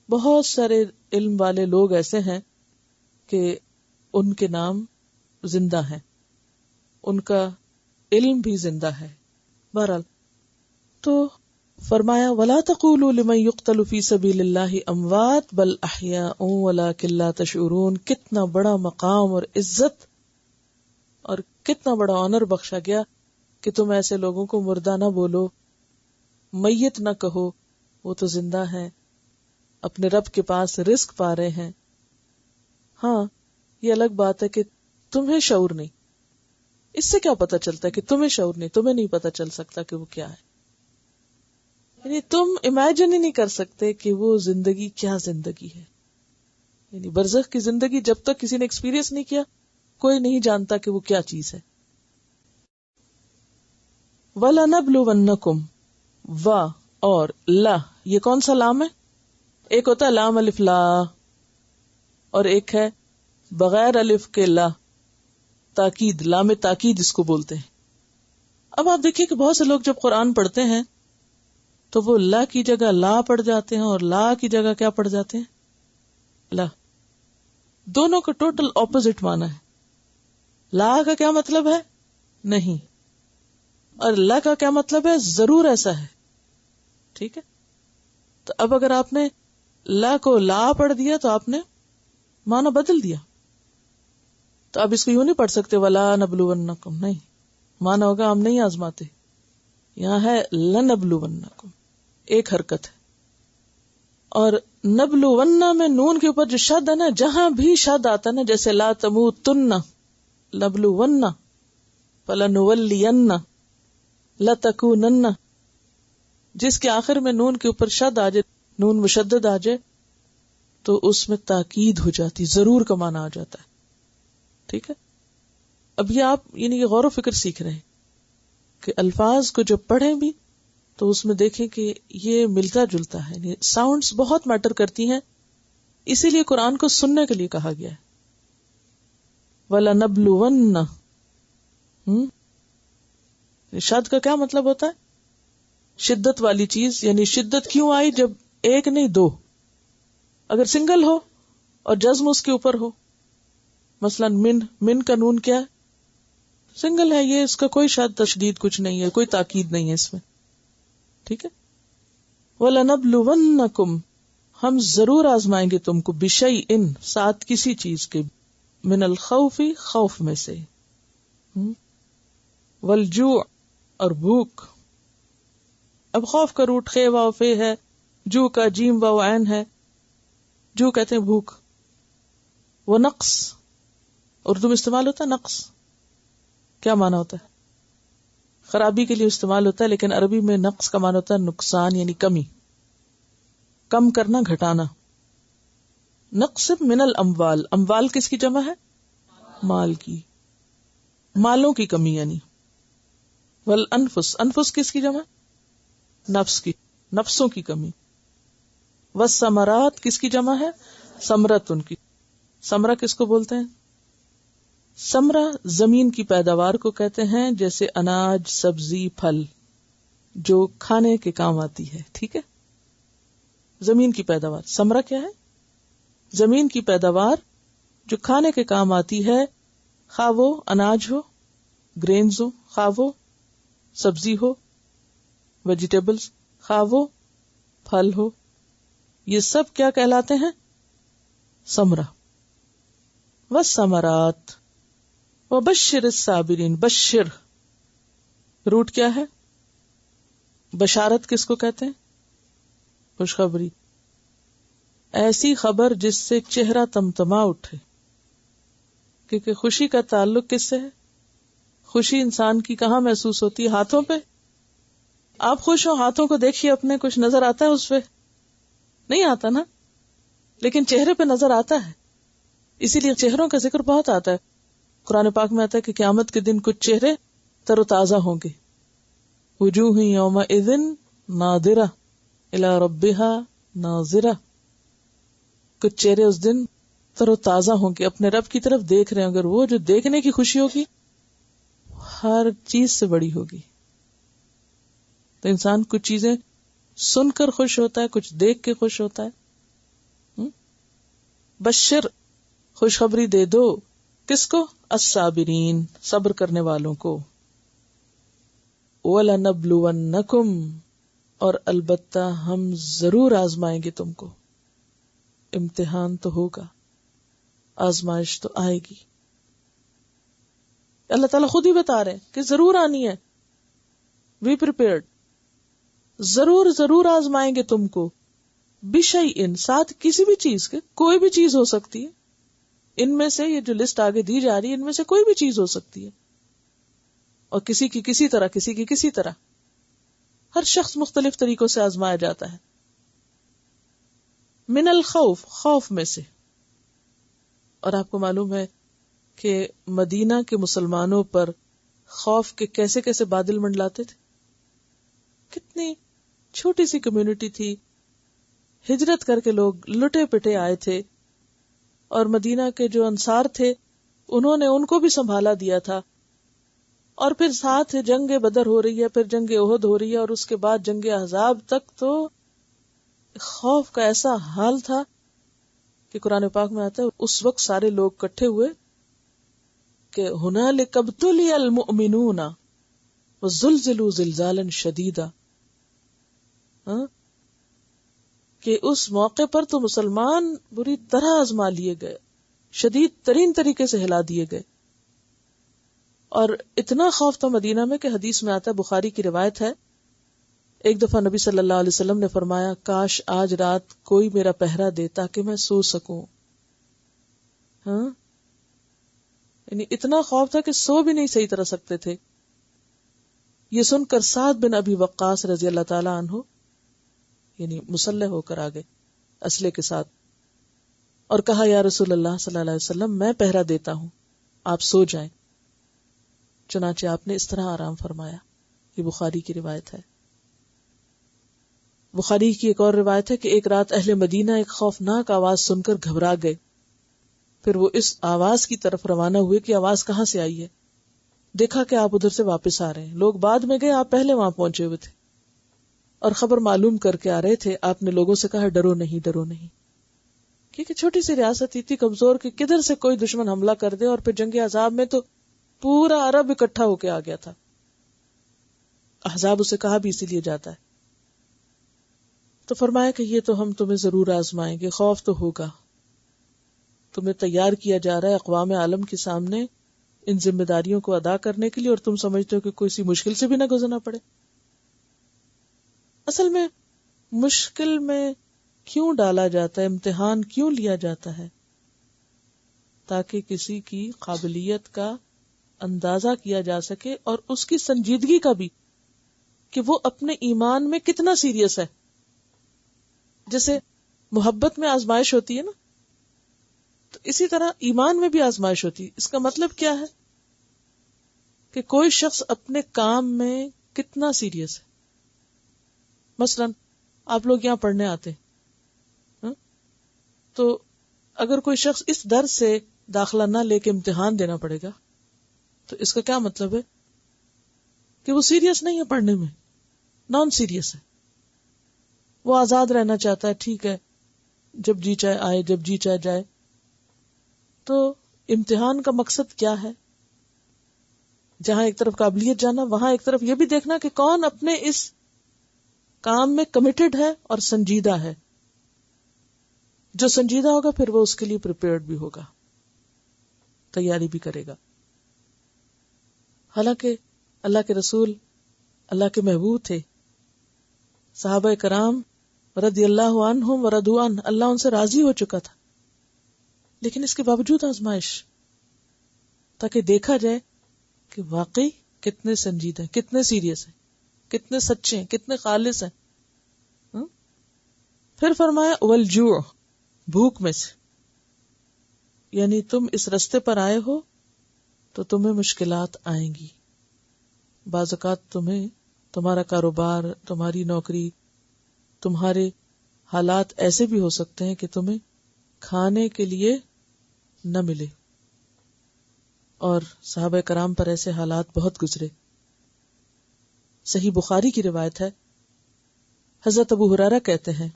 بہت سارے علم والے لوگ ایسے ہیں کہ ان کے نام زندہ ہیں، ان کا علم بھی زندہ ہے. بہرحال تو فرمایا وَلَا تَقُولُوا لِمَن يُقْتَلُ فِي سَبِيلِ اللَّهِ أَمْوَاتٌ بَلْ أَحْيَاءٌ وَلَكِن لَّا تَشْعُرُونَ. کتنا بڑا مقام اور عزت اور کتنا بڑا آنر بخشا گیا کہ تم ایسے لوگوں کو مردہ نہ بولو، میت نہ کہو، وہ تو زندہ ہیں، اپنے رب کے پاس رزق پا رہے ہیں. ہاں یہ الگ بات ہے کہ تمہیں شعور نہیں، اس سے کیا پتا چلتا ہے کہ تمہیں شعور نہیں، تمہیں نہیں پتا چل سکتا کہ وہ کیا ہے. یعنی تم امیجن ہی نہیں کر سکتے کہ وہ زندگی کیا زندگی ہے. یعنی برزخ کی زندگی جب تک کسی نے ایکسپیرینس نہیں کیا، کوئی نہیں جانتا کہ وہ کیا چیز ہے. وَلَنَبْلُوَنَّكُمْ، وا اور لا، یہ کون سا لام ہے؟ ایک ہوتا ہے لام الف لا، اور ایک ہے بغیر الف کے لا، تاکید، لام تاکید اس کو بولتے ہیں. اب آپ دیکھیں کہ بہت سے لوگ جب قرآن پڑھتے ہیں تو وہ لا کی جگہ لا پڑھ جاتے ہیں اور لا کی جگہ کیا پڑھ جاتے ہیں؟ لا. دونوں کا ٹوٹل اپوزٹ معنی ہے. لا کا کیا مطلب ہے؟ نہیں، اور لا کا کیا مطلب ہے؟ ضرور ایسا ہے. ٹھیک ہے، تو اب اگر آپ نے لا کو لا پڑھ دیا تو آپ نے معنی بدل دیا. تو اب اس کو یوں نہیں پڑھ سکتے ولا نبلونکم، نہیں، معنی ہوگا ہم نہیں آزماتے. یہاں ہے لنبلونکم، ایک حرکت ہے. اور نبلونا میں نون کے اوپر جو شد ہے نا، جہاں بھی شد آتا ہے نا، جیسے لا تموتن، نبلونا، فلنولین، لتکونن، جس کے آخر میں نون کے اوپر شد آ جائے، نون مشدد آ جائے، تو اس میں تاکید ہو جاتی، ضرور کا معنی آ جاتا ہے. ٹھیک ہے، اب یہ آپ یعنی غور و فکر سیکھ رہے ہیں کہ الفاظ کو جب پڑھیں بھی تو اس میں دیکھیں کہ یہ ملتا جلتا ہے. یعنی ساؤنڈز بہت میٹر کرتی ہیں، اسی لیے قرآن کو سننے کے لیے کہا گیا ہے. وَلَنَبْلُوَنَّ، شد کا کیا مطلب ہوتا ہے؟ شدت والی چیز. یعنی شدت کیوں آئی جب ایک نہیں دو؟ اگر سنگل ہو اور جزم اس کے اوپر ہو، مثلا من کا نون کیا ہے؟ سنگل ہے، یہ اس کا کوئی شاید تشدید کچھ نہیں ہے، کوئی تاکید نہیں ہے اس میں. ٹھیک ہے، وَلَنَبْلُوَنَّكُمْ، ہم ضرور آزمائیں گے تم کو، بِشَيْءٍ، ساتھ کسی چیز کے، من الخوف، خوف میں سے، والجوع، اور بھوک. اب خوف کا روٹ خے واو فے ہے، جو کا جیم واو عین ہے. جو کہتے ہیں بھوک. وہ نقص، اردو میں استعمال ہوتا ہے نقص، کیا معنی ہوتا ہے؟ خرابی کے لیے استعمال ہوتا ہے، لیکن عربی میں نقص کا معنی ہوتا ہے نقصان، یعنی کمی، کم کرنا، گھٹانا. نقص من الاموال، اموال کس کی جمع ہے؟ مال کی، مالوں کی کمی یعنی. والانفس، انفس کس کی جمع؟ نفس کی، نفسوں کی کمی. والثمرات کس کی جمع ہے؟ ثمرۃ، ان کی. ثمرہ کس کو بولتے ہیں؟ ثمرہ زمین کی پیداوار کو کہتے ہیں، جیسے اناج، سبزی، پھل، جو کھانے کے کام آتی ہے. ٹھیک ہے، زمین کی پیداوار. ثمرہ کیا ہے؟ زمین کی پیداوار جو کھانے کے کام آتی ہے، خواہ وہ اناج ہو، گرینز ہو، خواہ وہ سبزی ہو، ویجیٹیبلز، خواہ وہ پھل ہو. یہ سب کیا کہلاتے ہیں؟ ثمرہ. والثمرات وبشر الصابرین، بشر روٹ کیا ہے؟ بشارت کس کو کہتے ہیں؟ خوشخبری، ایسی خبر جس سے چہرہ تمتما اٹھے. کیونکہ خوشی کا تعلق کس سے ہے؟ خوشی انسان کی کہاں محسوس ہوتی ہے؟ ہاتھوں پہ. آپ خوش ہو، ہاتھوں کو دیکھیے اپنے، کچھ نظر آتا ہے اس پہ؟ نہیں آتا نا، لیکن چہرے پہ نظر آتا ہے. اسی لیے چہروں کا ذکر بہت آتا ہے. قرآن پاک میں آتا ہے کہ قیامت کے دن کچھ چہرے تر و تازہ ہوں گے. وجوہ یومئذ ناظرہ الی ربہا ناظرہ، کچھ چہرے اس دن تر و تازہ ہوں گے، اپنے رب کی طرف دیکھ رہے ہیں. اگر وہ جو دیکھنے کی خوشی ہوگی ہر چیز سے بڑی ہوگی. تو انسان کچھ چیزیں سن کر خوش ہوتا ہے، کچھ دیکھ کے خوش ہوتا ہے. بشر، خوشخبری دے دو، کس کو؟ الصابرین، صبر کرنے والوں کو. وَلَنَبْلُوَنَّكُمْ، اور البتہ ہم ضرور آزمائیں گے تم کو. امتحان تو ہوگا، آزمائش تو آئے گی. اللہ تعالیٰ خود ہی بتا رہے ہیں کہ ضرور آنی ہے. بی پریپیئرڈ، ضرور ضرور آزمائیں گے تم کو. بشیء، ساتھ کسی بھی چیز کے، کوئی بھی چیز ہو سکتی ہے. ان میں سے یہ جو لسٹ آگے دی جا رہی ہے، ان میں سے کوئی بھی چیز ہو سکتی ہے. اور کسی کی کسی طرح ہر شخص مختلف طریقوں سے آزمایا جاتا ہے. من الخوف، خوف میں سے. اور آپ کو معلوم ہے کہ مدینہ کے مسلمانوں پر خوف کے کیسے کیسے بادل منڈلاتے تھے. کتنی چھوٹی سی کمیونٹی تھی، ہجرت کر کے لوگ لٹے پٹے آئے تھے، اور مدینہ کے جو انصار تھے انہوں نے ان کو بھی سنبھالا دیا تھا. اور پھر ساتھ جنگ بدر ہو رہی ہے، پھر جنگ احد ہو رہی ہے، اور اس کے بعد جنگ احزاب تک تو خوف کا ایسا حال تھا کہ قرآن پاک میں آتا ہے اس وقت سارے لوگ اکٹھے ہوئے کہ ہنالک ابتلی المؤمنون وزلزلوا زلزالا شدیدا، کہ اس موقع پر تو مسلمان بری طرح آزما لیے گئے، شدید ترین طریقے سے ہلا دیے گئے. اور اتنا خوف تھا مدینہ میں کہ حدیث میں آتا ہے، بخاری کی روایت ہے، ایک دفعہ نبی صلی اللہ علیہ وسلم نے فرمایا کاش آج رات کوئی میرا پہرا دے تاکہ میں سو سکوں. یعنی اتنا خوف تھا کہ سو بھی نہیں صحیح طرح سکتے تھے. یہ سن کر سعد بن ابی وقاص رضی اللہ تعالی عنہ یعنی مسلح ہو کر آگے اسلحے کے ساتھ، اور کہا یا رسول اللہ صلی اللہ علیہ وسلم میں پہرا دیتا ہوں، آپ سو جائیں. چنانچہ آپ نے اس طرح آرام فرمایا. یہ بخاری کی روایت ہے. بخاری کی ایک اور روایت ہے کہ ایک رات اہل مدینہ ایک خوفناک آواز سن کر گھبرا گئے. پھر وہ اس آواز کی طرف روانہ ہوئے کہ آواز کہاں سے آئی ہے. دیکھا کہ آپ ادھر سے واپس آ رہے ہیں. لوگ بعد میں گئے، آپ پہلے وہاں پہنچے ہوئے تھے اور خبر معلوم کر کے آ رہے تھے. آپ نے لوگوں سے کہا ڈرو نہیں ڈرو نہیں، کیونکہ چھوٹی سی ریاست اتنی کمزور کہ کدھر سے کوئی دشمن حملہ کر دے. اور پھر جنگ احزاب میں تو پورا عرب اکٹھا ہو کے آ گیا تھا. احزاب اسے کہا بھی اسی لیے جاتا ہے. تو فرمایا کہ یہ تو ہم تمہیں ضرور آزمائیں گے، خوف تو ہوگا، تمہیں تیار کیا جا رہا ہے اقوام عالم کے سامنے ان ذمہ داریوں کو ادا کرنے کے لیے، اور تم سمجھتے ہو کہ کوئی سی مشکل سے بھی نہ گزرنا پڑے. اصل میں مشکل میں کیوں ڈالا جاتا ہے، امتحان کیوں لیا جاتا ہے؟ تاکہ کسی کی قابلیت کا اندازہ کیا جا سکے اور اس کی سنجیدگی کا بھی، کہ وہ اپنے ایمان میں کتنا سیریس ہے. جیسے محبت میں آزمائش ہوتی ہے نا، تو اسی طرح ایمان میں بھی آزمائش ہوتی ہے. اس کا مطلب کیا ہے کہ کوئی شخص اپنے کام میں کتنا سیریس ہے. مثلا آپ لوگ یہاں پڑھنے آتے ہیں، تو اگر کوئی شخص اس ڈر سے داخلہ نہ لے کے امتحان دینا پڑے گا، تو اس کا کیا مطلب ہے کہ وہ سیریس نہیں ہے پڑھنے میں، نان سیریس ہے. وہ آزاد رہنا چاہتا ہے، ٹھیک ہے جب جی چاہے آئے جب جی چاہے جائے. تو امتحان کا مقصد کیا ہے؟ جہاں ایک طرف قابلیت جانا، وہاں ایک طرف یہ بھی دیکھنا کہ کون اپنے اس کام میں کمیٹڈ ہے اور سنجیدہ ہے. جو سنجیدہ ہوگا پھر وہ اس کے لیے پریپیئرڈ بھی ہوگا، تیاری بھی کرے گا. حالانکہ اللہ کے رسول اللہ کے محبوب تھے، صحابہ کرام رضی اللہ عنہم ورضوا عنہ، اللہ ان سے راضی ہو چکا تھا، لیکن اس کے باوجود آزمائش، تاکہ دیکھا جائے کہ واقعی کتنے سنجیدہ ہیں، کتنے سیریس ہیں، کتنے سچے ہیں، کتنے خالص ہیں. پھر فرمایا والجوع، بھوک میں سے، یعنی تم اس رستے پر آئے ہو تو تمہیں مشکلات آئیں گی. بعض اوقات تمہیں تمہارا کاروبار، تمہاری نوکری، تمہارے حالات ایسے بھی ہو سکتے ہیں کہ تمہیں کھانے کے لیے نہ ملے، اور صحابہ کرام پر ایسے حالات بہت گزرے. صحیح بخاری کی روایت ہے، حضرت ابو ہریرہ کہتے ہیں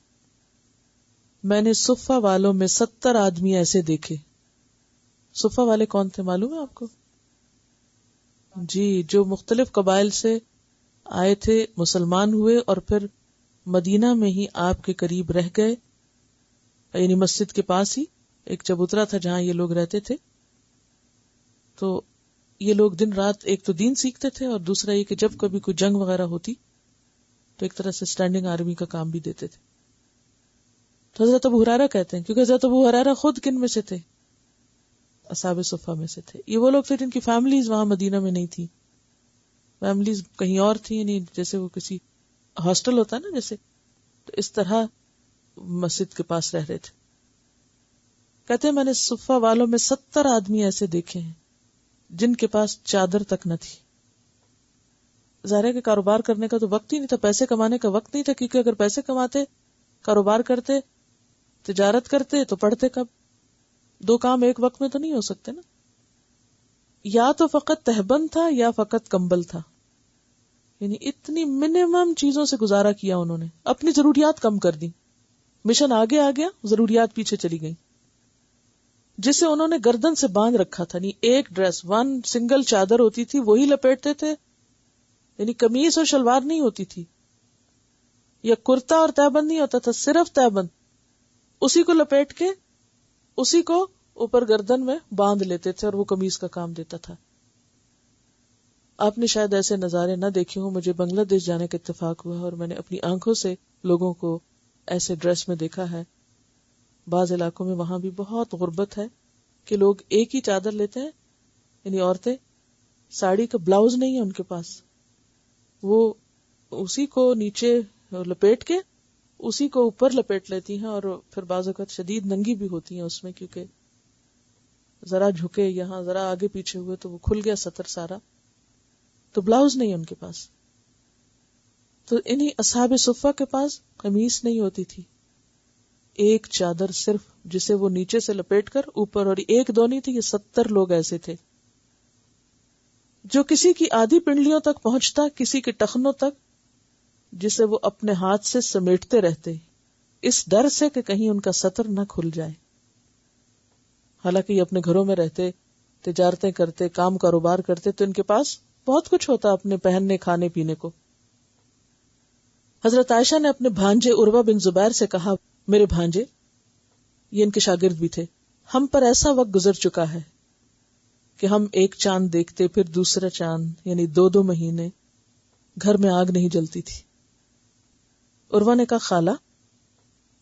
میں نے صفہ والوں میں 70 آدمی ایسے دیکھے. صفہ والے کون تھے معلوم ہے آپ کو؟ جی، جو مختلف قبائل سے آئے تھے، مسلمان ہوئے اور پھر مدینہ میں ہی آپ کے قریب رہ گئے، یعنی مسجد کے پاس ہی ایک چبوترا تھا جہاں یہ لوگ رہتے تھے. تو یہ لوگ دن رات ایک تو دین سیکھتے تھے، اور دوسرا یہ کہ جب کبھی کوئی جنگ وغیرہ ہوتی تو ایک طرح سے اسٹینڈنگ آرمی کا کام بھی دیتے تھے. تو حضرت ابو ہریرہ کہتے ہیں، کیونکہ حضرت ابو ہریرہ خود کن میں سے تھے؟ اصحاب صفہ میں سے تھے. یہ وہ لوگ تھے جن کی فیملیز وہاں مدینہ میں نہیں تھی، فیملیز کہیں اور تھی، یعنی جیسے وہ کسی ہاسٹل ہوتا ہے نا جیسے، تو اس طرح مسجد کے پاس رہ رہے تھے. کہتے ہیں میں نے صفہ والوں میں 70 آدمی ایسے دیکھے ہیں جن کے پاس چادر تک نہ تھی. ظاہر ہے کہ کاروبار کرنے کا تو وقت ہی نہیں تھا، پیسے کمانے کا وقت نہیں تھا، کیونکہ اگر پیسے کماتے، کاروبار کرتے، تجارت کرتے تو پڑھتے کب؟ 2 کام ایک وقت میں تو نہیں ہو سکتے نا. یا تو فقط تہبند تھا یا فقط کمبل تھا، یعنی اتنی منیمم چیزوں سے گزارا کیا انہوں نے، اپنی ضروریات کم کر دی. مشن آگے آ گیا، ضروریات پیچھے چلی گئی. جسے انہوں نے گردن سے باندھ رکھا تھا، نہیں ایک ڈریس، 1 سنگل چادر ہوتی تھی وہی لپیٹتے تھے، یعنی قمیص اور شلوار نہیں ہوتی تھی، یا کرتا اور تہبند نہیں ہوتا تھا، صرف تہبند، اسی کو لپیٹ کے اسی کو اوپر گردن میں باندھ لیتے تھے اور وہ قمیص کا کام دیتا تھا. آپ نے شاید ایسے نظارے نہ دیکھے ہوں. مجھے بنگلہ دیش جانے کا اتفاق ہوا اور میں نے اپنی آنکھوں سے لوگوں کو ایسے ڈریس میں دیکھا ہے. بعض علاقوں میں وہاں بھی بہت غربت ہے کہ لوگ ایک ہی چادر لیتے ہیں، یعنی عورتیں ساڑی کا بلاؤز نہیں ہے ان کے پاس، وہ اسی کو نیچے لپیٹ کے اسی کو اوپر لپیٹ لیتی ہیں، اور پھر بعض اوقات شدید ننگی بھی ہوتی ہیں اس میں، کیونکہ ذرا جھکے یہاں ذرا آگے پیچھے ہوئے تو وہ کھل گیا سطر سارا، تو بلاؤز نہیں ان کے پاس. تو انہی اصحاب صفہ کے پاس قمیص نہیں ہوتی تھی، ایک چادر صرف، جسے وہ نیچے سے لپیٹ کر اوپر، اور 1-2 نہیں تھی، یہ 70 لوگ ایسے تھے جو کسی کی آدھی پنڈلیوں تک پہنچتا، کسی کے ٹخنوں تک، جسے وہ اپنے ہاتھ سے سمیٹتے رہتے اس ڈر سے کہ کہیں ان کا سطر نہ کھل جائے. حالانکہ یہ اپنے گھروں میں رہتے، تجارتیں کرتے، کام کاروبار کرتے، تو ان کے پاس بہت کچھ ہوتا اپنے پہننے کھانے پینے کو. حضرت عائشہ نے اپنے بھانجے عروہ بن زبیر سے کہا، میرے بھانجے، یہ ان کے شاگرد بھی تھے، ہم پر ایسا وقت گزر چکا ہے کہ ہم ایک چاند دیکھتے، پھر دوسرا چاند، یعنی 2 مہینے گھر میں آگ نہیں جلتی تھی. عروہ نے کہا، خالہ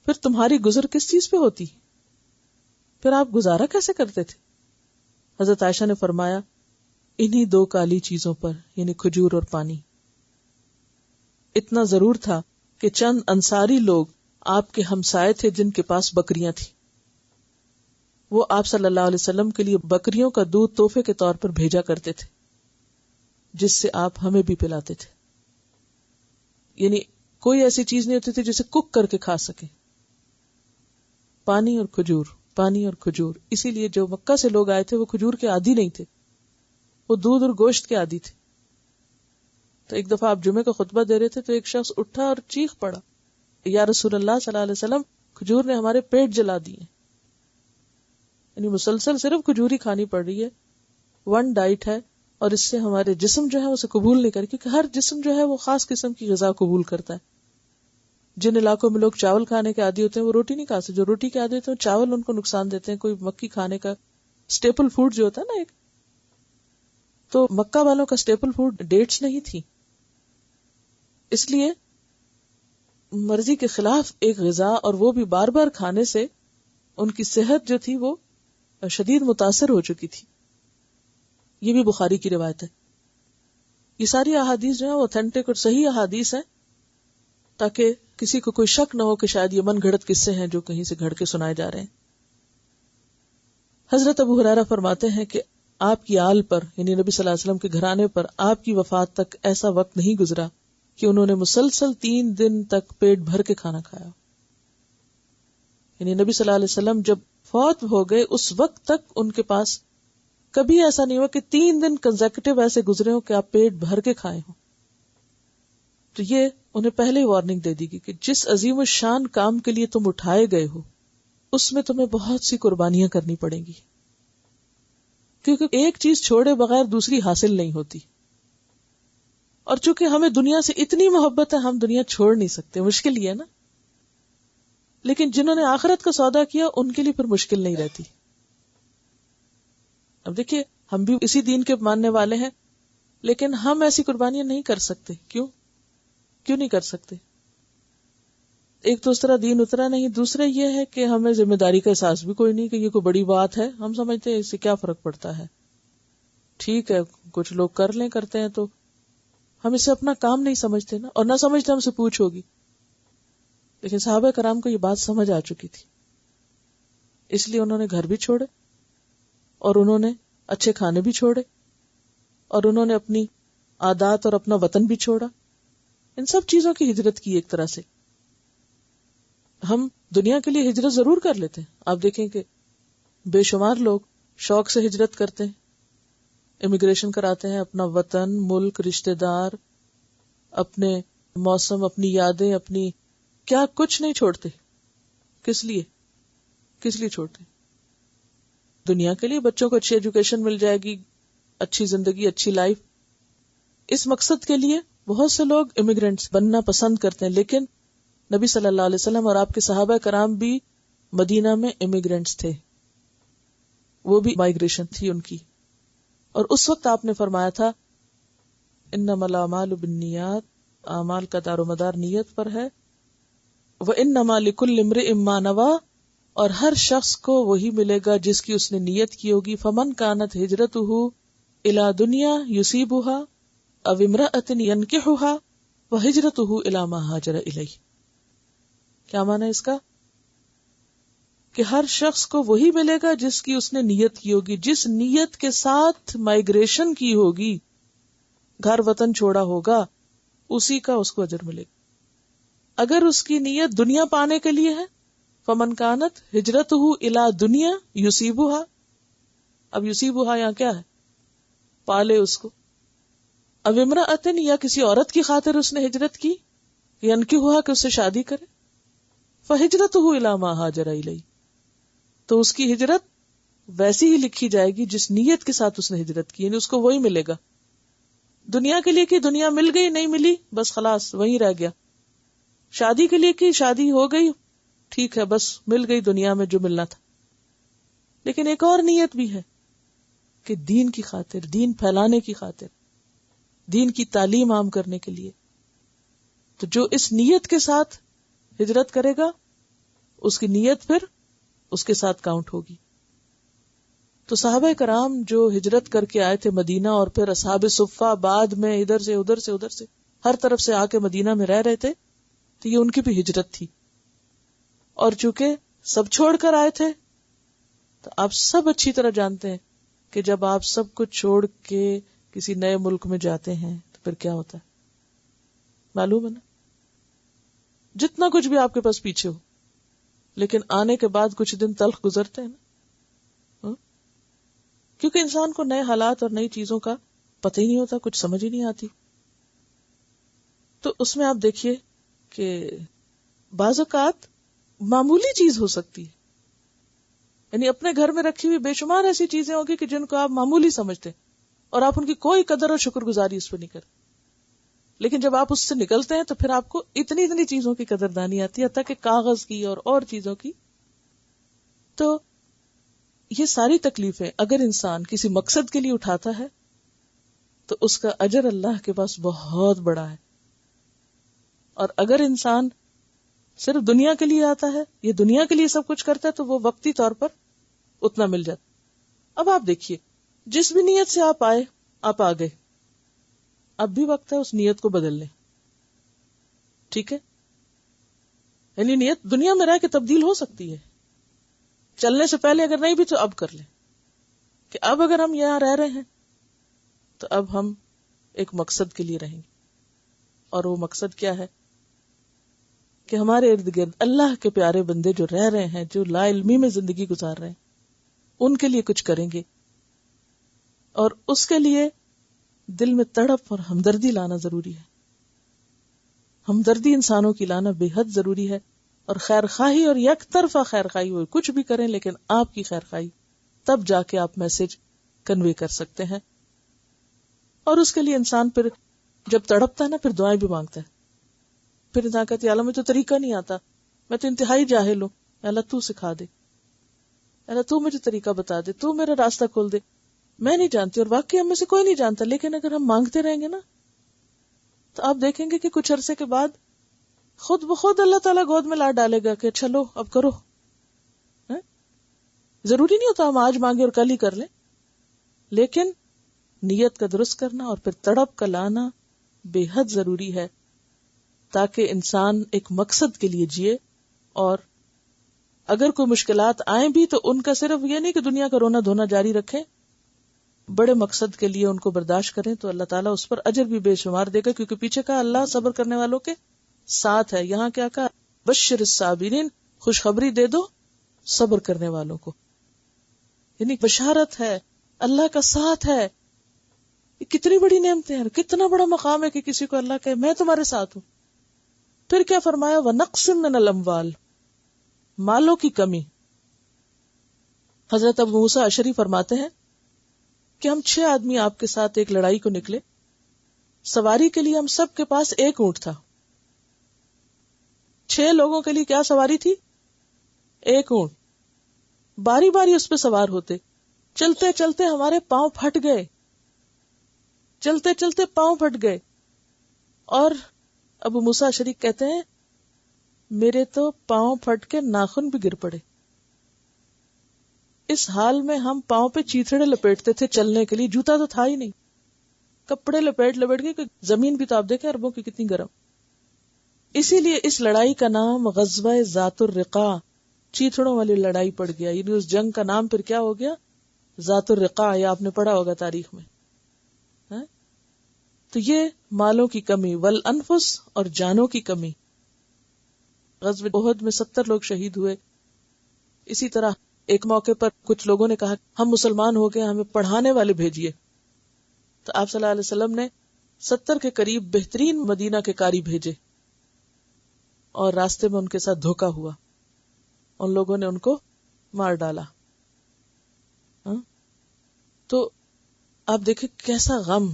پھر تمہاری گزر کس چیز پہ ہوتی؟ پھر آپ گزارا کیسے کرتے تھے؟ حضرت عائشہ نے فرمایا، انہی 2 کالی چیزوں پر، یعنی کھجور اور پانی. اتنا ضرور تھا کہ چند انصاری لوگ آپ کے ہمسائے تھے جن کے پاس بکریاں تھیں. وہ آپ صلی اللہ علیہ وسلم کے لیے بکریوں کا دودھ تحفے کے طور پر بھیجا کرتے تھے، جس سے آپ ہمیں بھی پلاتے تھے. یعنی کوئی ایسی چیز نہیں ہوتی تھی جسے کک کر کے کھا سکے. پانی اور کھجور، پانی اور کھجور. اسی لیے جو مکہ سے لوگ آئے تھے وہ کھجور کے عادی نہیں تھے، وہ دودھ اور گوشت کے عادی تھے. تو ایک دفعہ آپ جمعے کا خطبہ دے رہے تھے تو ایک شخص اٹھا اور چیخ پڑا، یا رسول اللہ صلی اللہ علیہ وسلم، کھجور نے ہمارے پیٹ جلا دیے. یعنی مسلسل صرف کھجور ہی کھانی پڑ رہی ہے، 1 ڈائٹ ہے، اور اس سے ہمارے جسم جو ہے اسے قبول نہیں کرے، کیونکہ ہر جسم جو ہے وہ خاص قسم کی غذا قبول کرتا ہے. جن علاقوں میں لوگ چاول کھانے کے عادی ہوتے ہیں وہ روٹی نہیں کھا سکتے، جو روٹی کے عادی ہوتے ہیں چاول ان کو نقصان دیتے ہیں. کوئی مکی کھانے کا سٹیپل فوڈ جو ہوتا ہے نا ایک، تو مکہ والوں کا سٹیپل فوڈ ڈیٹس نہیں تھی. اس لیے مرضی کے خلاف ایک غذا، اور وہ بھی بار بار کھانے سے ان کی صحت جو تھی وہ شدید متاثر ہو چکی تھی. یہ بھی بخاری کی روایت ہے. یہ ساری احادیث جو ہیں وہ اوتھینٹک اور صحیح احادیث ہیں، تاکہ کسی کو کوئی شک نہ ہو کہ شاید یہ من گھڑت قصے ہیں جو کہیں سے گھڑ کے سنائے جا رہے ہیں. حضرت ابو ہریرہ فرماتے ہیں کہ آپ کی آل پر، یعنی نبی صلی اللہ علیہ وسلم کے گھرانے پر، آپ کی وفات تک ایسا وقت نہیں گزرا کہ انہوں نے مسلسل 3 دن تک پیٹ بھر کے کھانا کھایا. یعنی نبی صلی اللہ علیہ وسلم جب فوت ہو گئے اس وقت تک ان کے پاس کبھی ایسا نہیں ہوا کہ 3 دن کنزیکٹیو ایسے گزرے ہو کہ آپ پیٹ بھر کے کھائے ہوں. تو یہ انہیں پہلے ہی وارننگ دے دی گئی کہ جس عظیم الشان کام کے لیے تم اٹھائے گئے ہو اس میں تمہیں بہت سی قربانیاں کرنی پڑیں گی، کیونکہ ایک چیز چھوڑے بغیر دوسری حاصل نہیں ہوتی. اور چونکہ ہمیں دنیا سے اتنی محبت ہے، ہم دنیا چھوڑ نہیں سکتے، مشکل ہی ہے نا. لیکن جنہوں نے آخرت کا سودا کیا ان کے لیے پھر مشکل نہیں رہتی. اب دیکھیے ہم بھی اسی دین کے ماننے والے ہیں، لیکن ہم ایسی قربانیاں نہیں کر سکتے. کیوں نہیں کر سکتے؟ ایک تو اس طرح دین اترا نہیں، دوسرا یہ ہے کہ ہمیں ذمہ داری کا احساس بھی کوئی نہیں کہ یہ کوئی بڑی بات ہے. ہم سمجھتے ہیں اس سے کیا فرق پڑتا ہے، ٹھیک ہے کچھ لوگ کر لیں، کرتے ہیں تو ہم اسے اپنا کام نہیں سمجھتے نا، اور نہ سمجھتے ہم سے پوچھ ہوگی. لیکن صحابہ کرام کو یہ بات سمجھ آ چکی تھی، اس لیے انہوں نے گھر بھی چھوڑے، اور انہوں نے اچھے کھانے بھی چھوڑے، اور انہوں نے اپنی عادات اور اپنا وطن بھی چھوڑا. ان سب چیزوں کی ہجرت کی ایک طرح سے. ہم دنیا کے لیے ہجرت ضرور کر لیتے ہیں. آپ دیکھیں کہ بے شمار لوگ شوق سے ہجرت کرتے ہیں، امیگریشن کراتے ہیں، اپنا وطن، ملک، رشتہ دار، اپنے موسم، اپنی یادیں، اپنی کیا کچھ نہیں چھوڑتے. کس لیے چھوڑتے؟ دنیا کے لیے. بچوں کو اچھی ایجوکیشن مل جائے گی، اچھی زندگی، اچھی لائف. اس مقصد کے لیے بہت سے لوگ امیگرینٹس بننا پسند کرتے ہیں. لیکن نبی صلی اللہ علیہ وسلم اور آپ کے صحابہ کرام بھی مدینہ میں امیگرینٹس تھے، وہ بھی مائیگریشن تھی ان کی. اور اس وقت آپ نے فرمایا تھا انما الاعمال بالنیات، اعمال کا دار و مدار نیت پر ہے. وانما لکل امرئ ما نوى، اور ہر شخص کو وہی ملے گا جس کی اس نے نیت کی ہوگی. فمن كانت ہجرته الى دنیا يصيبها او امرأة ينكحها وهجرته الى ما هاجر الیہ. کیا معنی اس کا؟ کہ ہر شخص کو وہی ملے گا جس کی اس نے نیت کی ہوگی، جس نیت کے ساتھ مائیگریشن کی ہوگی، گھر وطن چھوڑا ہوگا، اسی کا اس کو اجر ملے گا. اگر اس کی نیت دنیا پانے کے لیے ہے، فمن کانت ہجرتہ الی دنیا یصیبها، اب یصیبها یہاں کیا ہے؟ پالے اس کو. اب امرأۃ، یا کسی عورت کی خاطر اس نے ہجرت کی، ینکحها کہ اس سے شادی کرے، فہجرتہ الی ما ہاجر الیہ، تو اس کی ہجرت ویسی ہی لکھی جائے گی جس نیت کے ساتھ اس نے ہجرت کی، یعنی اس کو وہی ملے گا. دنیا کے لیے کی، دنیا مل گئی، نہیں ملی بس خلاص وہیں رہ گیا. شادی کے لیے کی، شادی ہو گئی، ٹھیک ہے بس مل گئی دنیا میں جو ملنا تھا. لیکن ایک اور نیت بھی ہے کہ دین کی خاطر، دین پھیلانے کی خاطر، دین کی تعلیم عام کرنے کے لیے. تو جو اس نیت کے ساتھ ہجرت کرے گا اس کی نیت پھر اس کے ساتھ کاؤنٹ ہوگی. تو صحابہ کرام جو ہجرت کر کے آئے تھے مدینہ، اور پھر اصحاب صفہ بعد میں ادھر سے ادھر سے ادھر سے ہر طرف سے آ کے مدینہ میں رہ رہے تھے، تو یہ ان کی بھی ہجرت تھی. اور چونکہ سب چھوڑ کر آئے تھے، تو آپ سب اچھی طرح جانتے ہیں کہ جب آپ سب کچھ چھوڑ کے کسی نئے ملک میں جاتے ہیں تو پھر کیا ہوتا ہے، معلوم ہے نا. جتنا کچھ بھی آپ کے پاس پیچھے ہو، لیکن آنے کے بعد کچھ دن تلخ گزرتے ہیں نا، کیونکہ انسان کو نئے حالات اور نئی چیزوں کا پتہ ہی نہیں ہوتا، کچھ سمجھ ہی نہیں آتی. تو اس میں آپ دیکھیے کہ بعض اوقات معمولی چیز ہو سکتی ہے، یعنی اپنے گھر میں رکھی ہوئی بے شمار ایسی چیزیں ہوگی کہ جن کو آپ معمولی سمجھتے ہیں اور آپ ان کی کوئی قدر اور شکر گزاری اس پہ نہیں کرتے. لیکن جب آپ اس سے نکلتے ہیں تو پھر آپ کو اتنی چیزوں کی قدردانی آتی ہے، حتیٰ کہ کاغذ کی اور چیزوں کی. تو یہ ساری تکلیفیں اگر انسان کسی مقصد کے لیے اٹھاتا ہے تو اس کا اجر اللہ کے پاس بہت بڑا ہے. اور اگر انسان صرف دنیا کے لیے آتا ہے، یہ دنیا کے لیے سب کچھ کرتا ہے، تو وہ وقتی طور پر اتنا مل جاتا. اب آپ دیکھیے، جس بھی نیت سے آپ آئے، آپ آ گئے، اب بھی وقت ہے اس نیت کو بدل لیں. ٹھیک ہے، یعنی نیت دنیا میں رہ کے تبدیل ہو سکتی ہے. چلنے سے پہلے اگر نہیں بھی تو اب کر لیں کہ اب اگر ہم یہاں رہ رہے ہیں تو اب ہم ایک مقصد کے لیے رہیں گے. اور وہ مقصد کیا ہے؟ کہ ہمارے ارد گرد اللہ کے پیارے بندے جو رہ رہے ہیں، جو لا علمی میں زندگی گزار رہے ہیں، ان کے لیے کچھ کریں گے. اور اس کے لیے دل میں تڑپ اور ہمدردی لانا ضروری ہے. ہمدردی انسانوں کی لانا بے حد ضروری ہے. اور خیر خواہی اور یک طرفہ خیر خواہی ہوئی، کچھ بھی کریں لیکن آپ کی خیر خواہی، تب جا کے آپ میسج کنوے کر سکتے ہیں. اور اس کے لیے انسان پھر جب تڑپتا ہے نا، پھر دعائیں بھی مانگتا ہے. پھر انسان کہتی ہے اللہ مجھے تو طریقہ نہیں آتا، میں تو انتہائی جاہل ہوں، اللہ تو سکھا دے، اللہ تو مجھے طریقہ بتا دے، تو میرا راستہ کھول دے. میں نہیں جانتی، اور واقعی ہم میں سے کوئی نہیں جانتا، لیکن اگر ہم مانگتے رہیں گے نا تو آپ دیکھیں گے کہ کچھ عرصے کے بعد خود بخود اللہ تعالیٰ گود میں لا ڈالے گا کہ اچھا لو اب کرو. ضروری نہیں ہوتا ہم آج مانگے اور کل ہی کر لیں، لیکن نیت کا درست کرنا اور پھر تڑپ کا لانا بے حد ضروری ہے تاکہ انسان ایک مقصد کے لیے جیے، اور اگر کوئی مشکلات آئیں بھی تو ان کا صرف یہ نہیں کہ دنیا کا رونا دھونا جاری رکھیں، بڑے مقصد کے لیے ان کو برداشت کریں تو اللہ تعالیٰ اس پر اجر بھی بے شمار دے گا، کیونکہ پیچھے کہا اللہ صبر کرنے والوں کے ساتھ ہے، یہاں کیا کہا بشر الصابرین، خوشخبری دے دو صبر کرنے والوں کو، یعنی بشارت ہے، اللہ کا ساتھ ہے۔ یہ کتنی بڑی نعمتیں ہیں، کتنا بڑا مقام ہے کہ کسی کو اللہ کہے میں تمہارے ساتھ ہوں۔ پھر کیا فرمایا وَنَقْصٍ مِّنَ الْأَمْوَالِ، مالوں کی کمی۔ حضرت ابو موسیٰ اشعری فرماتے ہیں کہ ہم 6 آدمی آپ کے ساتھ ایک لڑائی کو نکلے، سواری کے لیے ہم سب کے پاس ایک اونٹ تھا۔ 6 لوگوں کے لیے کیا سواری تھی؟ ایک اونٹ، باری باری اس پہ سوار ہوتے، چلتے چلتے ہمارے پاؤں پھٹ گئے، چلتے چلتے پاؤں پھٹ گئے، اور ابو موسیٰ اشعری کہتے ہیں میرے تو پاؤں پھٹ کے ناخن بھی گر پڑے۔ اس حال میں ہم پاؤں پہ چیتھڑے لپیٹتے تھے چلنے کے لیے، جوتا تو تھا ہی نہیں، کپڑے لپیٹ کے، کہ زمین بھی تو آپ دیکھیں عربوں کی کتنی گرم۔ اسی لیے اس لڑائی کا نام غزوہ ذات الرقاع، چیتھڑوں والی لڑائی پڑ گیا، یعنی اس جنگ کا نام پھر کیا ہو گیا؟ ذات الرقاع، یہ آپ نے پڑھا ہوگا تاریخ میں۔ تو یہ مالوں کی کمی، والانفس، اور جانوں کی کمی۔ غزوہ احد میں 70 لوگ شہید ہوئے۔ اسی طرح ایک موقع پر کچھ لوگوں نے کہا ہم مسلمان ہو گئے، ہمیں پڑھانے والے بھیجیے، تو آپ صلی اللہ علیہ وسلم نے 70 کے قریب بہترین مدینہ کے قاری بھیجے، اور راستے میں ان کے ساتھ دھوکا ہوا، ان لوگوں نے ان کو مار ڈالا۔ تو آپ دیکھیں کیسا غم۔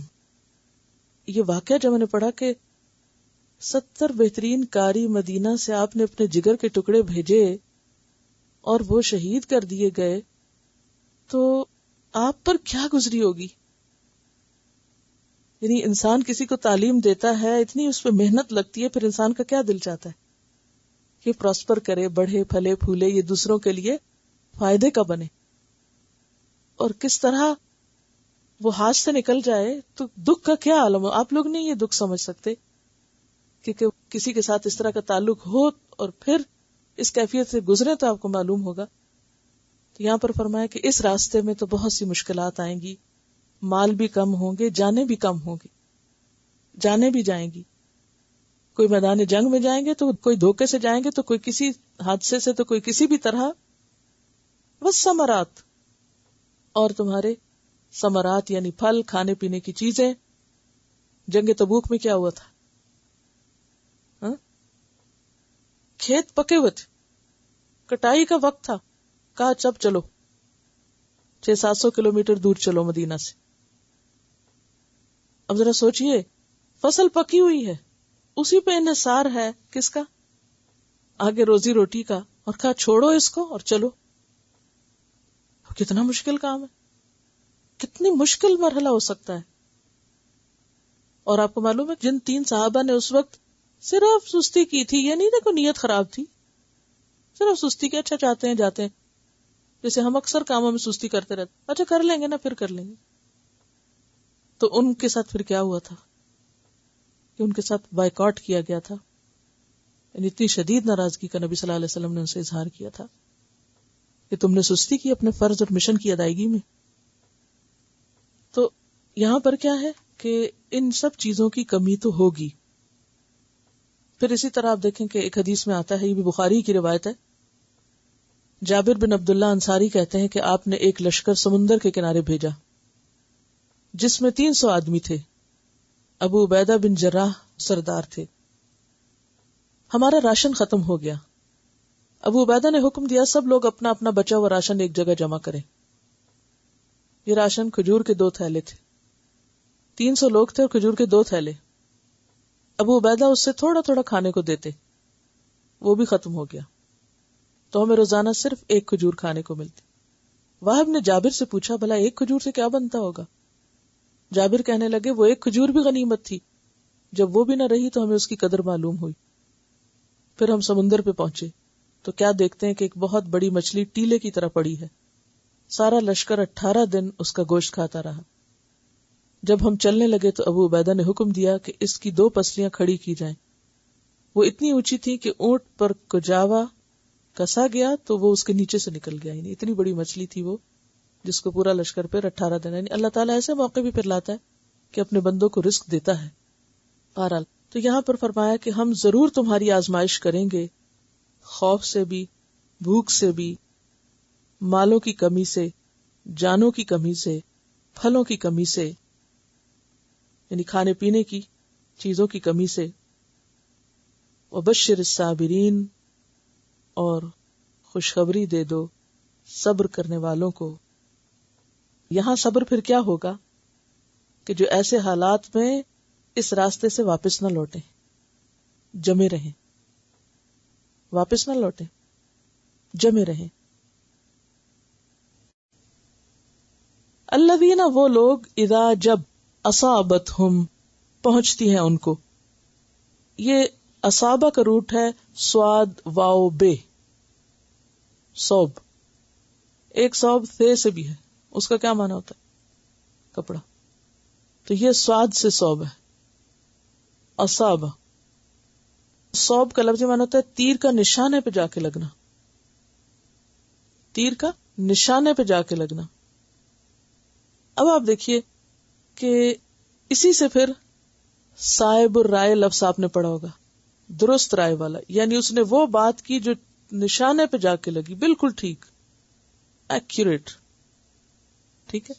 یہ واقعہ جب میں نے پڑھا کہ 70 بہترین قاری مدینہ سے آپ نے اپنے جگر کے ٹکڑے بھیجے اور وہ شہید کر دیے گئے، تو آپ پر کیا گزری ہوگی؟ یعنی انسان کسی کو تعلیم دیتا ہے، اتنی اس پہ محنت لگتی ہے، پھر انسان کا کیا دل چاہتا ہے کہ پراسپر کرے، بڑھے پھلے پھولے، یہ دوسروں کے لیے فائدے کا بنے، اور کس طرح وہ ہاتھ سے نکل جائے تو دکھ کا کیا عالم ہو۔ آپ لوگ نہیں یہ دکھ سمجھ سکتے، کیونکہ کسی کے ساتھ اس طرح کا تعلق ہو اور پھر اس کیفیت سے گزرے تو آپ کو معلوم ہوگا۔ تو یہاں پر فرمایا کہ اس راستے میں تو بہت سی مشکلات آئیں گی، مال بھی کم ہوں گے، جانیں بھی کم ہوں گی، جانیں بھی جائیں گی۔ کوئی میدان جنگ میں جائیں گے تو کوئی دھوکے سے جائیں گے، تو کوئی کسی حادثے سے، تو کوئی کسی بھی طرح۔ والثمرات، اور تمہارے ثمرات یعنی پھل، کھانے پینے کی چیزیں۔ جنگ تبوک میں کیا ہوا تھا؟ کھیت پکے ہوئے تھے، کٹائی کا وقت تھا، کہا چب چلو 600-700 کلومیٹر دور چلو مدینہ سے۔ اب ذرا سوچئے، فصل پکی ہوئی ہے، اسی پہ انحصار ہے کس کا؟ آگے روزی روٹی کا، اور کہا چھوڑو اس کو اور چلو۔ کتنا مشکل کام ہے، کتنی مشکل مرحلہ ہو سکتا ہے۔ اور آپ کو معلوم ہے جن 3 صحابہ نے اس وقت صرف سستی کی تھی، یہ نہیں دیکھو نیت خراب تھی، صرف سستی کے اچھا چاہتے ہیں جاتے ہیں، جیسے ہم اکثر کاموں میں سستی کرتے رہتے، اچھا کر لیں گے نا، پھر کر لیں گے۔ تو ان کے ساتھ پھر کیا ہوا تھا کہ ان کے ساتھ بائیکاٹ کیا گیا تھا، یعنی اتنی شدید ناراضگی کا نبی صلی اللہ علیہ وسلم نے ان سے اظہار کیا تھا کہ تم نے سستی کی اپنے فرض اور مشن کی ادائیگی میں۔ تو یہاں پر کیا ہے کہ ان سب چیزوں کی کمی تو ہوگی۔ پھر اسی طرح آپ دیکھیں کہ ایک حدیث میں آتا ہے، یہ بھی بخاری کی روایت ہے، جابر بن عبداللہ انصاری کہتے ہیں کہ آپ نے ایک لشکر سمندر کے کنارے بھیجا جس میں 300 آدمی تھے، ابو عبیدہ بن جراح سردار تھے۔ ہمارا راشن ختم ہو گیا، ابو عبیدہ نے حکم دیا سب لوگ اپنا اپنا بچا ہوا راشن ایک جگہ جمع کریں۔ یہ راشن کھجور کے 2 تھیلے تھے، 300 لوگ تھے اور کھجور کے 2 تھیلے۔ ابو عبیدہ اس سے تھوڑا تھوڑا کھانے کو دیتے، وہ بھی ختم ہو گیا، تو ہمیں روزانہ صرف 1 کھجور کھانے کو ملتی۔ واہب نے جابر سے پوچھا بھلا 1 کھجور سے کیا بنتا ہوگا؟ جابر کہنے لگے وہ 1 کھجور بھی غنیمت تھی، جب وہ بھی نہ رہی تو ہمیں اس کی قدر معلوم ہوئی۔ پھر ہم سمندر پہ پہنچے تو کیا دیکھتے ہیں کہ ایک بہت بڑی مچھلی ٹیلے کی طرح پڑی ہے۔ سارا لشکر 18 دن اس کا گوشت کھاتا رہا۔ جب ہم چلنے لگے تو ابو عبیدہ نے حکم دیا کہ اس کی 2 پسلیاں کھڑی کی جائیں. وہ اتنی اونچی تھی کہ اونٹ پر کجاوا کسا گیا تو وہ اس کے نیچے سے نکل گیا. یعنی اتنی بڑی مچھلی تھی وہ, جس کو پورا لشکر پہ 18 دن. یعنی اللہ تعالیٰ ایسے موقع بھی پھر لاتا ہے کہ اپنے بندوں کو رزق دیتا ہے. بہرحال تو یہاں پر فرمایا کہ ہم ضرور تمہاری آزمائش کریں گے, خوف سے بھی, بھوک سے بھی, مالوں کی کمی سے, جانوں کی کمی سے, پھلوں کی کمی سے, یعنی کھانے پینے کی چیزوں کی کمی سے. وبشر الصابرین, اور خوشخبری دے دو صبر کرنے والوں کو. یہاں صبر پھر کیا ہوگا کہ جو ایسے حالات میں اس راستے سے واپس نہ لوٹیں, جمے رہیں, واپس نہ لوٹیں, جمے رہیں. الذین, وہ لوگ, اذا, جب, اصابتہم, پہنچتی ہیں ان کو. یہ اصابہ کا روٹ ہے سواد واو بے, صوب. ایک صوب ثے سے بھی ہے, اس کا کیا معنی ہوتا ہے؟ کپڑا. تو یہ سواد سے صوب ہے. اصابہ, صوب کا لفظی معنی ہوتا ہے تیر کا نشانے پہ جا کے لگنا, تیر کا نشانے پہ جا کے لگنا. اب آپ دیکھیے کہ اسی سے پھر صائب الرائے لفظ آپ نے پڑھا ہوگا, درست رائے والا. یعنی اس نے وہ بات کی جو نشانے پہ جا کے لگی, بالکل ٹھیک, ایکوریٹ. ٹھیک ہے.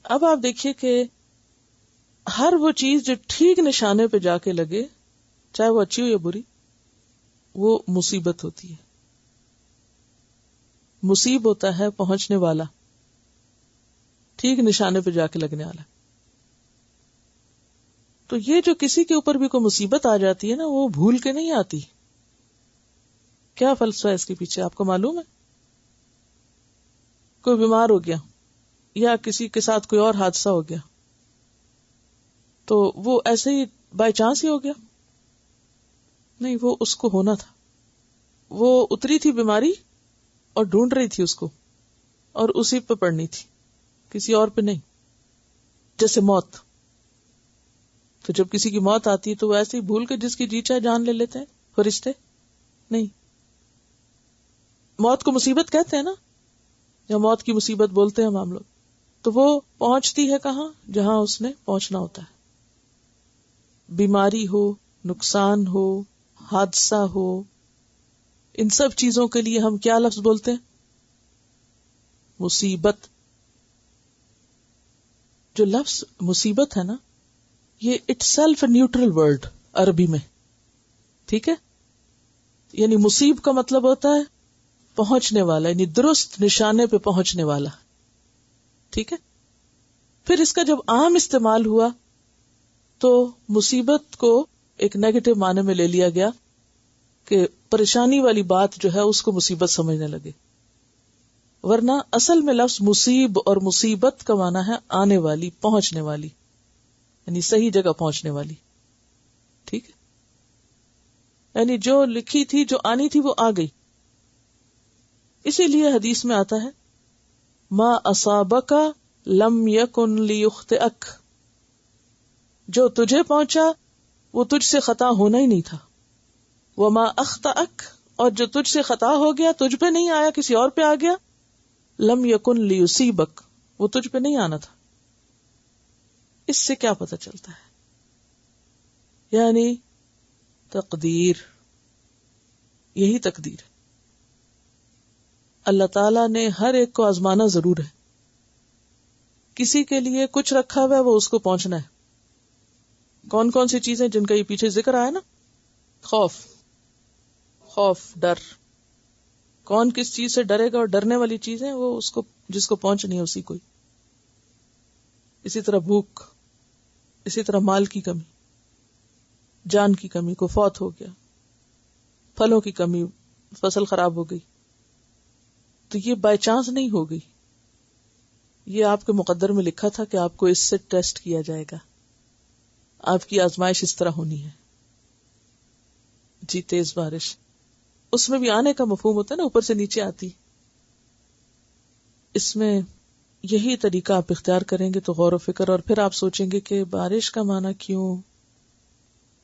اب آپ دیکھیے کہ ہر وہ چیز جو ٹھیک نشانے پہ جا کے لگے, چاہے وہ اچھی ہو یا بری, وہ مصیبت ہوتی ہے. مصیب ہوتا ہے پہنچنے والا, ٹھیک نشانے پہ جا کے لگنے والا. تو یہ جو کسی کے اوپر بھی کوئی مصیبت آ جاتی ہے نا, وہ بھول کے نہیں آتی. کیا فلسفہ ہے اس کے پیچھے آپ کو معلوم ہے؟ کوئی بیمار ہو گیا یا کسی کے ساتھ کوئی اور حادثہ ہو گیا, تو وہ ایسے ہی بائی چانس ہی ہو گیا؟ نہیں, وہ اس کو ہونا تھا. وہ اتری تھی بیماری اور ڈھونڈ رہی تھی اس کو, اور اسی پہ پڑنی تھی, کسی اور پہ نہیں. جیسے موت, تو جب کسی کی موت آتی ہے تو وہ ایسے ہی بھول کے جس کی جی چاہے جان لے لیتے ہیں فرشتے؟ نہیں. موت کو مصیبت کہتے ہیں نا, یا موت کی مصیبت بولتے ہیں ہم لوگ. تو وہ پہنچتی ہے کہاں؟ جہاں اس نے پہنچنا ہوتا ہے. بیماری ہو, نقصان ہو, حادثہ ہو, ان سب چیزوں کے لیے ہم کیا لفظ بولتے ہیں؟ مصیبت. جو لفظ مصیبت ہے نا, یہ اٹ سیلف نیوٹرل ورڈ عربی میں. ٹھیک ہے. یعنی مصیب کا مطلب ہوتا ہے پہنچنے والا, یعنی درست نشانے پہ پہنچنے والا. ٹھیک ہے. پھر اس کا جب عام استعمال ہوا تو مصیبت کو ایک نیگیٹو معنی میں لے لیا گیا کہ پریشانی والی بات جو ہے اس کو مصیبت سمجھنے لگے. ورنہ اصل میں لفظ مصیب اور مصیبت کا معنی ہے آنے والی, پہنچنے والی, یعنی صحیح جگہ پہنچنے والی. ٹھیک ہے. یعنی جو لکھی تھی, جو آنی تھی, وہ آ گئی. اسی لیے حدیث میں آتا ہے ما اصابک لم یکن لیخطئک, جو تجھے پہنچا وہ تجھ سے خطا ہونا ہی نہیں تھا. وما اخطأک, اور جو تجھ سے خطا ہو گیا, تجھ پہ نہیں آیا, کسی اور پہ آ گیا, لم یکن لیصیبک, وہ تجھ پہ نہیں آنا تھا. اس سے کیا پتہ چلتا ہے؟ یعنی تقدیر, یہی تقدیر. اللہ تعالیٰ نے ہر ایک کو آزمانا ضرور ہے. کسی کے لیے کچھ رکھا ہوا ہے, وہ اس کو پہنچنا ہے. کون کون سی چیزیں جن کا یہ پیچھے ذکر آیا نا, خوف, ڈر. کون کس چیز سے ڈرے گا, اور ڈرنے والی چیزیں وہ اس کو, جس کو پہنچنی ہے اسی کو. اسی طرح بھوک, اسی طرح مال کی کمی, جان کی کمی, کو فوت ہو گیا, پھلوں کی کمی, فصل خراب ہو گئی. تو یہ بائی چانس نہیں ہو گئی, یہ آپ کے مقدر میں لکھا تھا کہ آپ کو اس سے ٹیسٹ کیا جائے گا, آپ کی آزمائش اس طرح ہونی ہے. جی تیز بارش, اس میں بھی آنے کا مفہوم ہوتا ہے نا, اوپر سے نیچے آتی. اس میں یہی طریقہ آپ اختیار کریں گے تو غور و فکر، اور پھر آپ سوچیں گے کہ بارش کا معنی کیوں،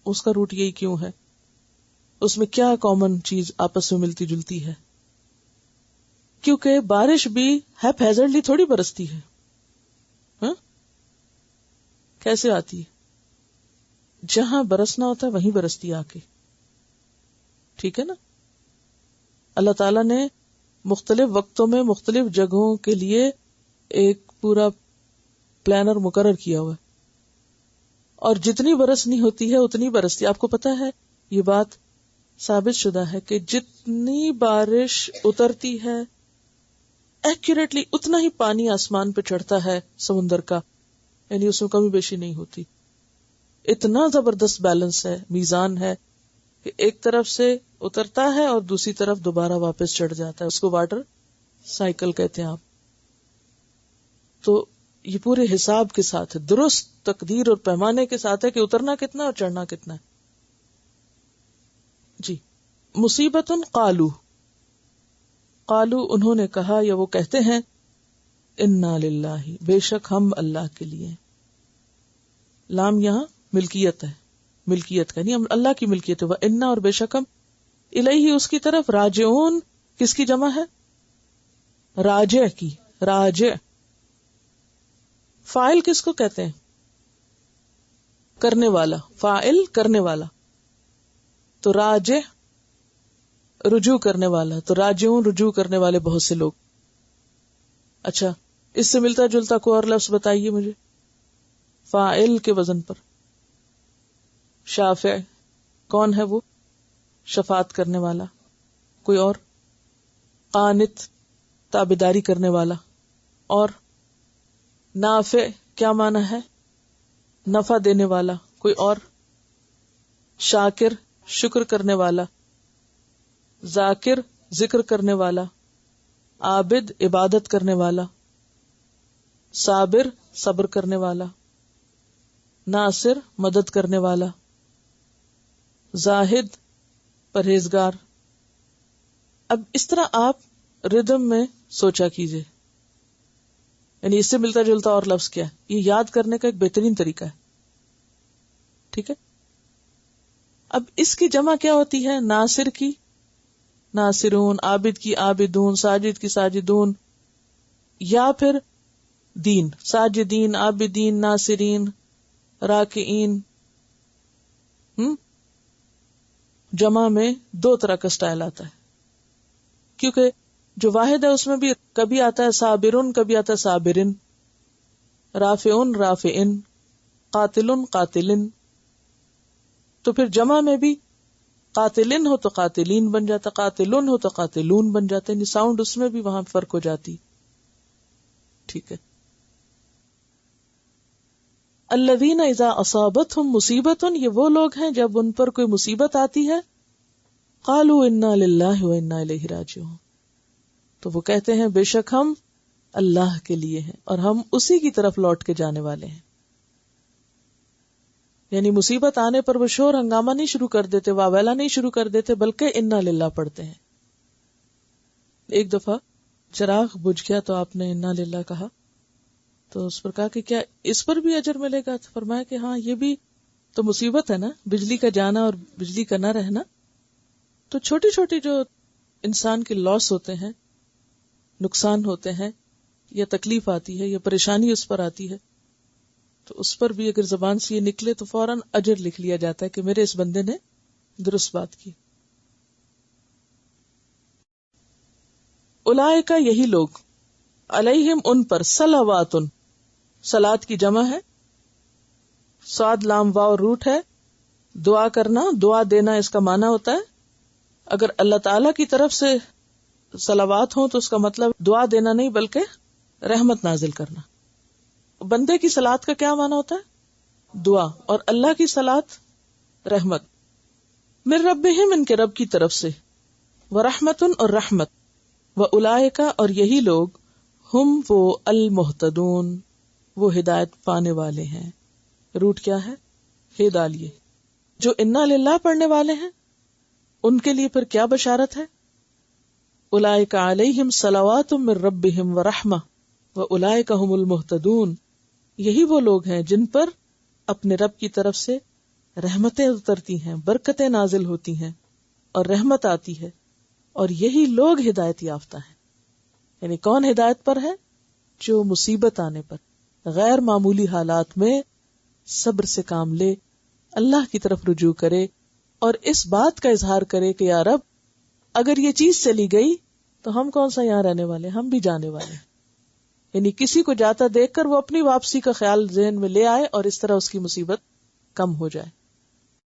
اس کا روٹ یہی کیوں ہے، اس میں کیا کامن چیز آپس میں ملتی جلتی ہے. کیونکہ بارش بھی ہیپ ہیزرڈلی تھوڑی برستی ہے. ہاں کیسے آتی ہے؟ جہاں برسنا ہوتا ہے وہیں برستی آ کے. ٹھیک ہے نا. اللہ تعالیٰ نے مختلف وقتوں میں مختلف جگہوں کے لیے ایک پورا پلانر مقرر کیا ہوا ہے، اور جتنی برسنی ہوتی ہے اتنی برستی. آپ کو پتا ہے یہ بات ثابت شدہ ہے کہ جتنی بارش اترتی ہے ایکوریٹلی اتنا ہی پانی آسمان پہ چڑھتا ہے سمندر کا، یعنی اس میں کمی بیشی نہیں ہوتی. اتنا زبردست بیلنس ہے، میزان ہے کہ ایک طرف سے اترتا ہے اور دوسری طرف دوبارہ واپس چڑھ جاتا ہے. اس کو واٹر سائیکل کہتے ہیں آپ. تو یہ پورے حساب کے ساتھ ہے، درست تقدیر اور پیمانے کے ساتھ ہے کہ اترنا کتنا اور چڑھنا کتنا ہے. جی. مصیبت قالو، قالو انہوں نے کہا یا وہ کہتے ہیں، انا للہ بے شک ہم اللہ کے لیے. لام یہاں ملکیت ہے، ملکیت کا نہیں، ہم اللہ کی ملکیت ہے. انا اور بے شک ہم الیہ اس کی طرف راجعون. کس کی جمع ہے؟ راجع کی. راجع فاعل کس کو کہتے ہیں؟ کرنے والا. فاعل کرنے والا، تو راجع رجوع کرنے والا. تو راجعون رجوع کرنے والے بہت سے لوگ. اچھا اس سے ملتا جلتا کوئی اور لفظ بتائیے مجھے فاعل کے وزن پر. شافع کون ہے؟ وہ شفاعت کرنے والا. کوئی اور؟ قانت تابعداری کرنے والا. اور نافع کیا معنی ہے؟ نفع دینے والا. کوئی اور؟ شاکر شکر کرنے والا. ذاکر ذکر کرنے والا. عابد عبادت کرنے والا. صابر صبر کرنے والا. ناصر مدد کرنے والا. زاہد پرہیزگار. اب اس طرح آپ ردم میں سوچا کیجئے، یعنی اس سے ملتا جلتا اور لفظ کیا ہے. یہ یاد کرنے کا ایک بہترین طریقہ ہے. ٹھیک ہے. اب اس کی جمع کیا ہوتی ہے؟ ناصر کی ناصرون، عابد کی عابدون، ساجد کی ساجدون، یا پھر دین ساجدین عابدین ناصرین راکعین. جمع میں دو طرح کا سٹائل آتا ہے، کیونکہ جو واحد ہے اس میں بھی کبھی آتا ہے صابرن، کبھی آتا ہے صابرن، رافعن رافعن، قاتلن قاتلن. تو پھر جمع میں بھی قاتلن ہو تو قاتلین بن جاتا، قاتلن ہو تو قاتلون بن جاتے ہیں. ساؤنڈ اس میں بھی وہاں فرق ہو جاتی. ٹھیک ہے. الذین اذا اصابتہم مصیبت، یہ وہ لوگ ہیں جب ان پر کوئی مصیبت آتی ہے، قالوا انا للہ و انا الیہ راجعون، تو وہ کہتے ہیں بے شک ہم اللہ کے لیے ہیں اور ہم اسی کی طرف لوٹ کے جانے والے ہیں. یعنی مصیبت آنے پر وہ شور ہنگامہ نہیں شروع کر دیتے، واویلا نہیں شروع کر دیتے، بلکہ انا للہ پڑھتے ہیں. ایک دفعہ چراغ بجھ گیا تو آپ نے انا للہ کہا، تو اس پر کہا کہ کیا اس پر بھی اجر ملے گا؟ تو فرمایا کہ ہاں یہ بھی تو مصیبت ہے نا، بجلی کا جانا اور بجلی کا نہ رہنا. تو چھوٹی چھوٹی جو انسان کے لاس ہوتے ہیں، نقصان ہوتے ہیں، یا تکلیف آتی ہے یا پریشانی اس پر آتی ہے، تو اس پر بھی اگر زبان سے یہ نکلے تو فوراً اجر لکھ لیا جاتا ہے کہ میرے اس بندے نے درست بات کی. اولئک یہی لوگ، علیہم ان پر، صلواتن صلات کی جمع ہے، صاد لام واو روٹ ہے، دعا کرنا دعا دینا اس کا معنی ہوتا ہے. اگر اللہ تعالی کی طرف سے صلوات ہوں تو اس کا مطلب دعا دینا نہیں بلکہ رحمت نازل کرنا. بندے کی صلات کا کیا معنی ہوتا ہے؟ دعا. اور اللہ کی صلات رحمت. من ربہم ان کے رب کی طرف سے، ورحمتن اور رحمت، واولئک اور یہی لوگ، ہم وہ المہتدون وہ ہدایت پانے والے ہیں. روٹ کیا ہے؟ ہے ڈالیے. جو انا للہ پڑھنے والے ہیں ان کے لیے پھر کیا بشارت ہے؟ اولئک علیہم صلوات من ربہم ورحمہ وَأُولَئِكَ هُمُ الْمُهْتَدُونَ، یہی وہ لوگ ہیں جن پر اپنے رب کی طرف سے رحمتیں اترتی ہیں، برکتیں نازل ہوتی ہیں اور رحمت آتی ہے، اور یہی لوگ ہدایت یافتہ ہیں۔ یعنی کون ہدایت پر ہے؟ جو مصیبت آنے پر غیر معمولی حالات میں صبر سے کام لے، اللہ کی طرف رجوع کرے اور اس بات کا اظہار کرے کہ یا رب اگر یہ چیز چلی گئی تو ہم کون سا یہاں رہنے والے، ہم بھی جانے والے ہیں۔ یعنی کسی کو جاتا دیکھ کر وہ اپنی واپسی کا خیال ذہن میں لے آئے اور اس طرح اس کی مصیبت کم ہو جائے۔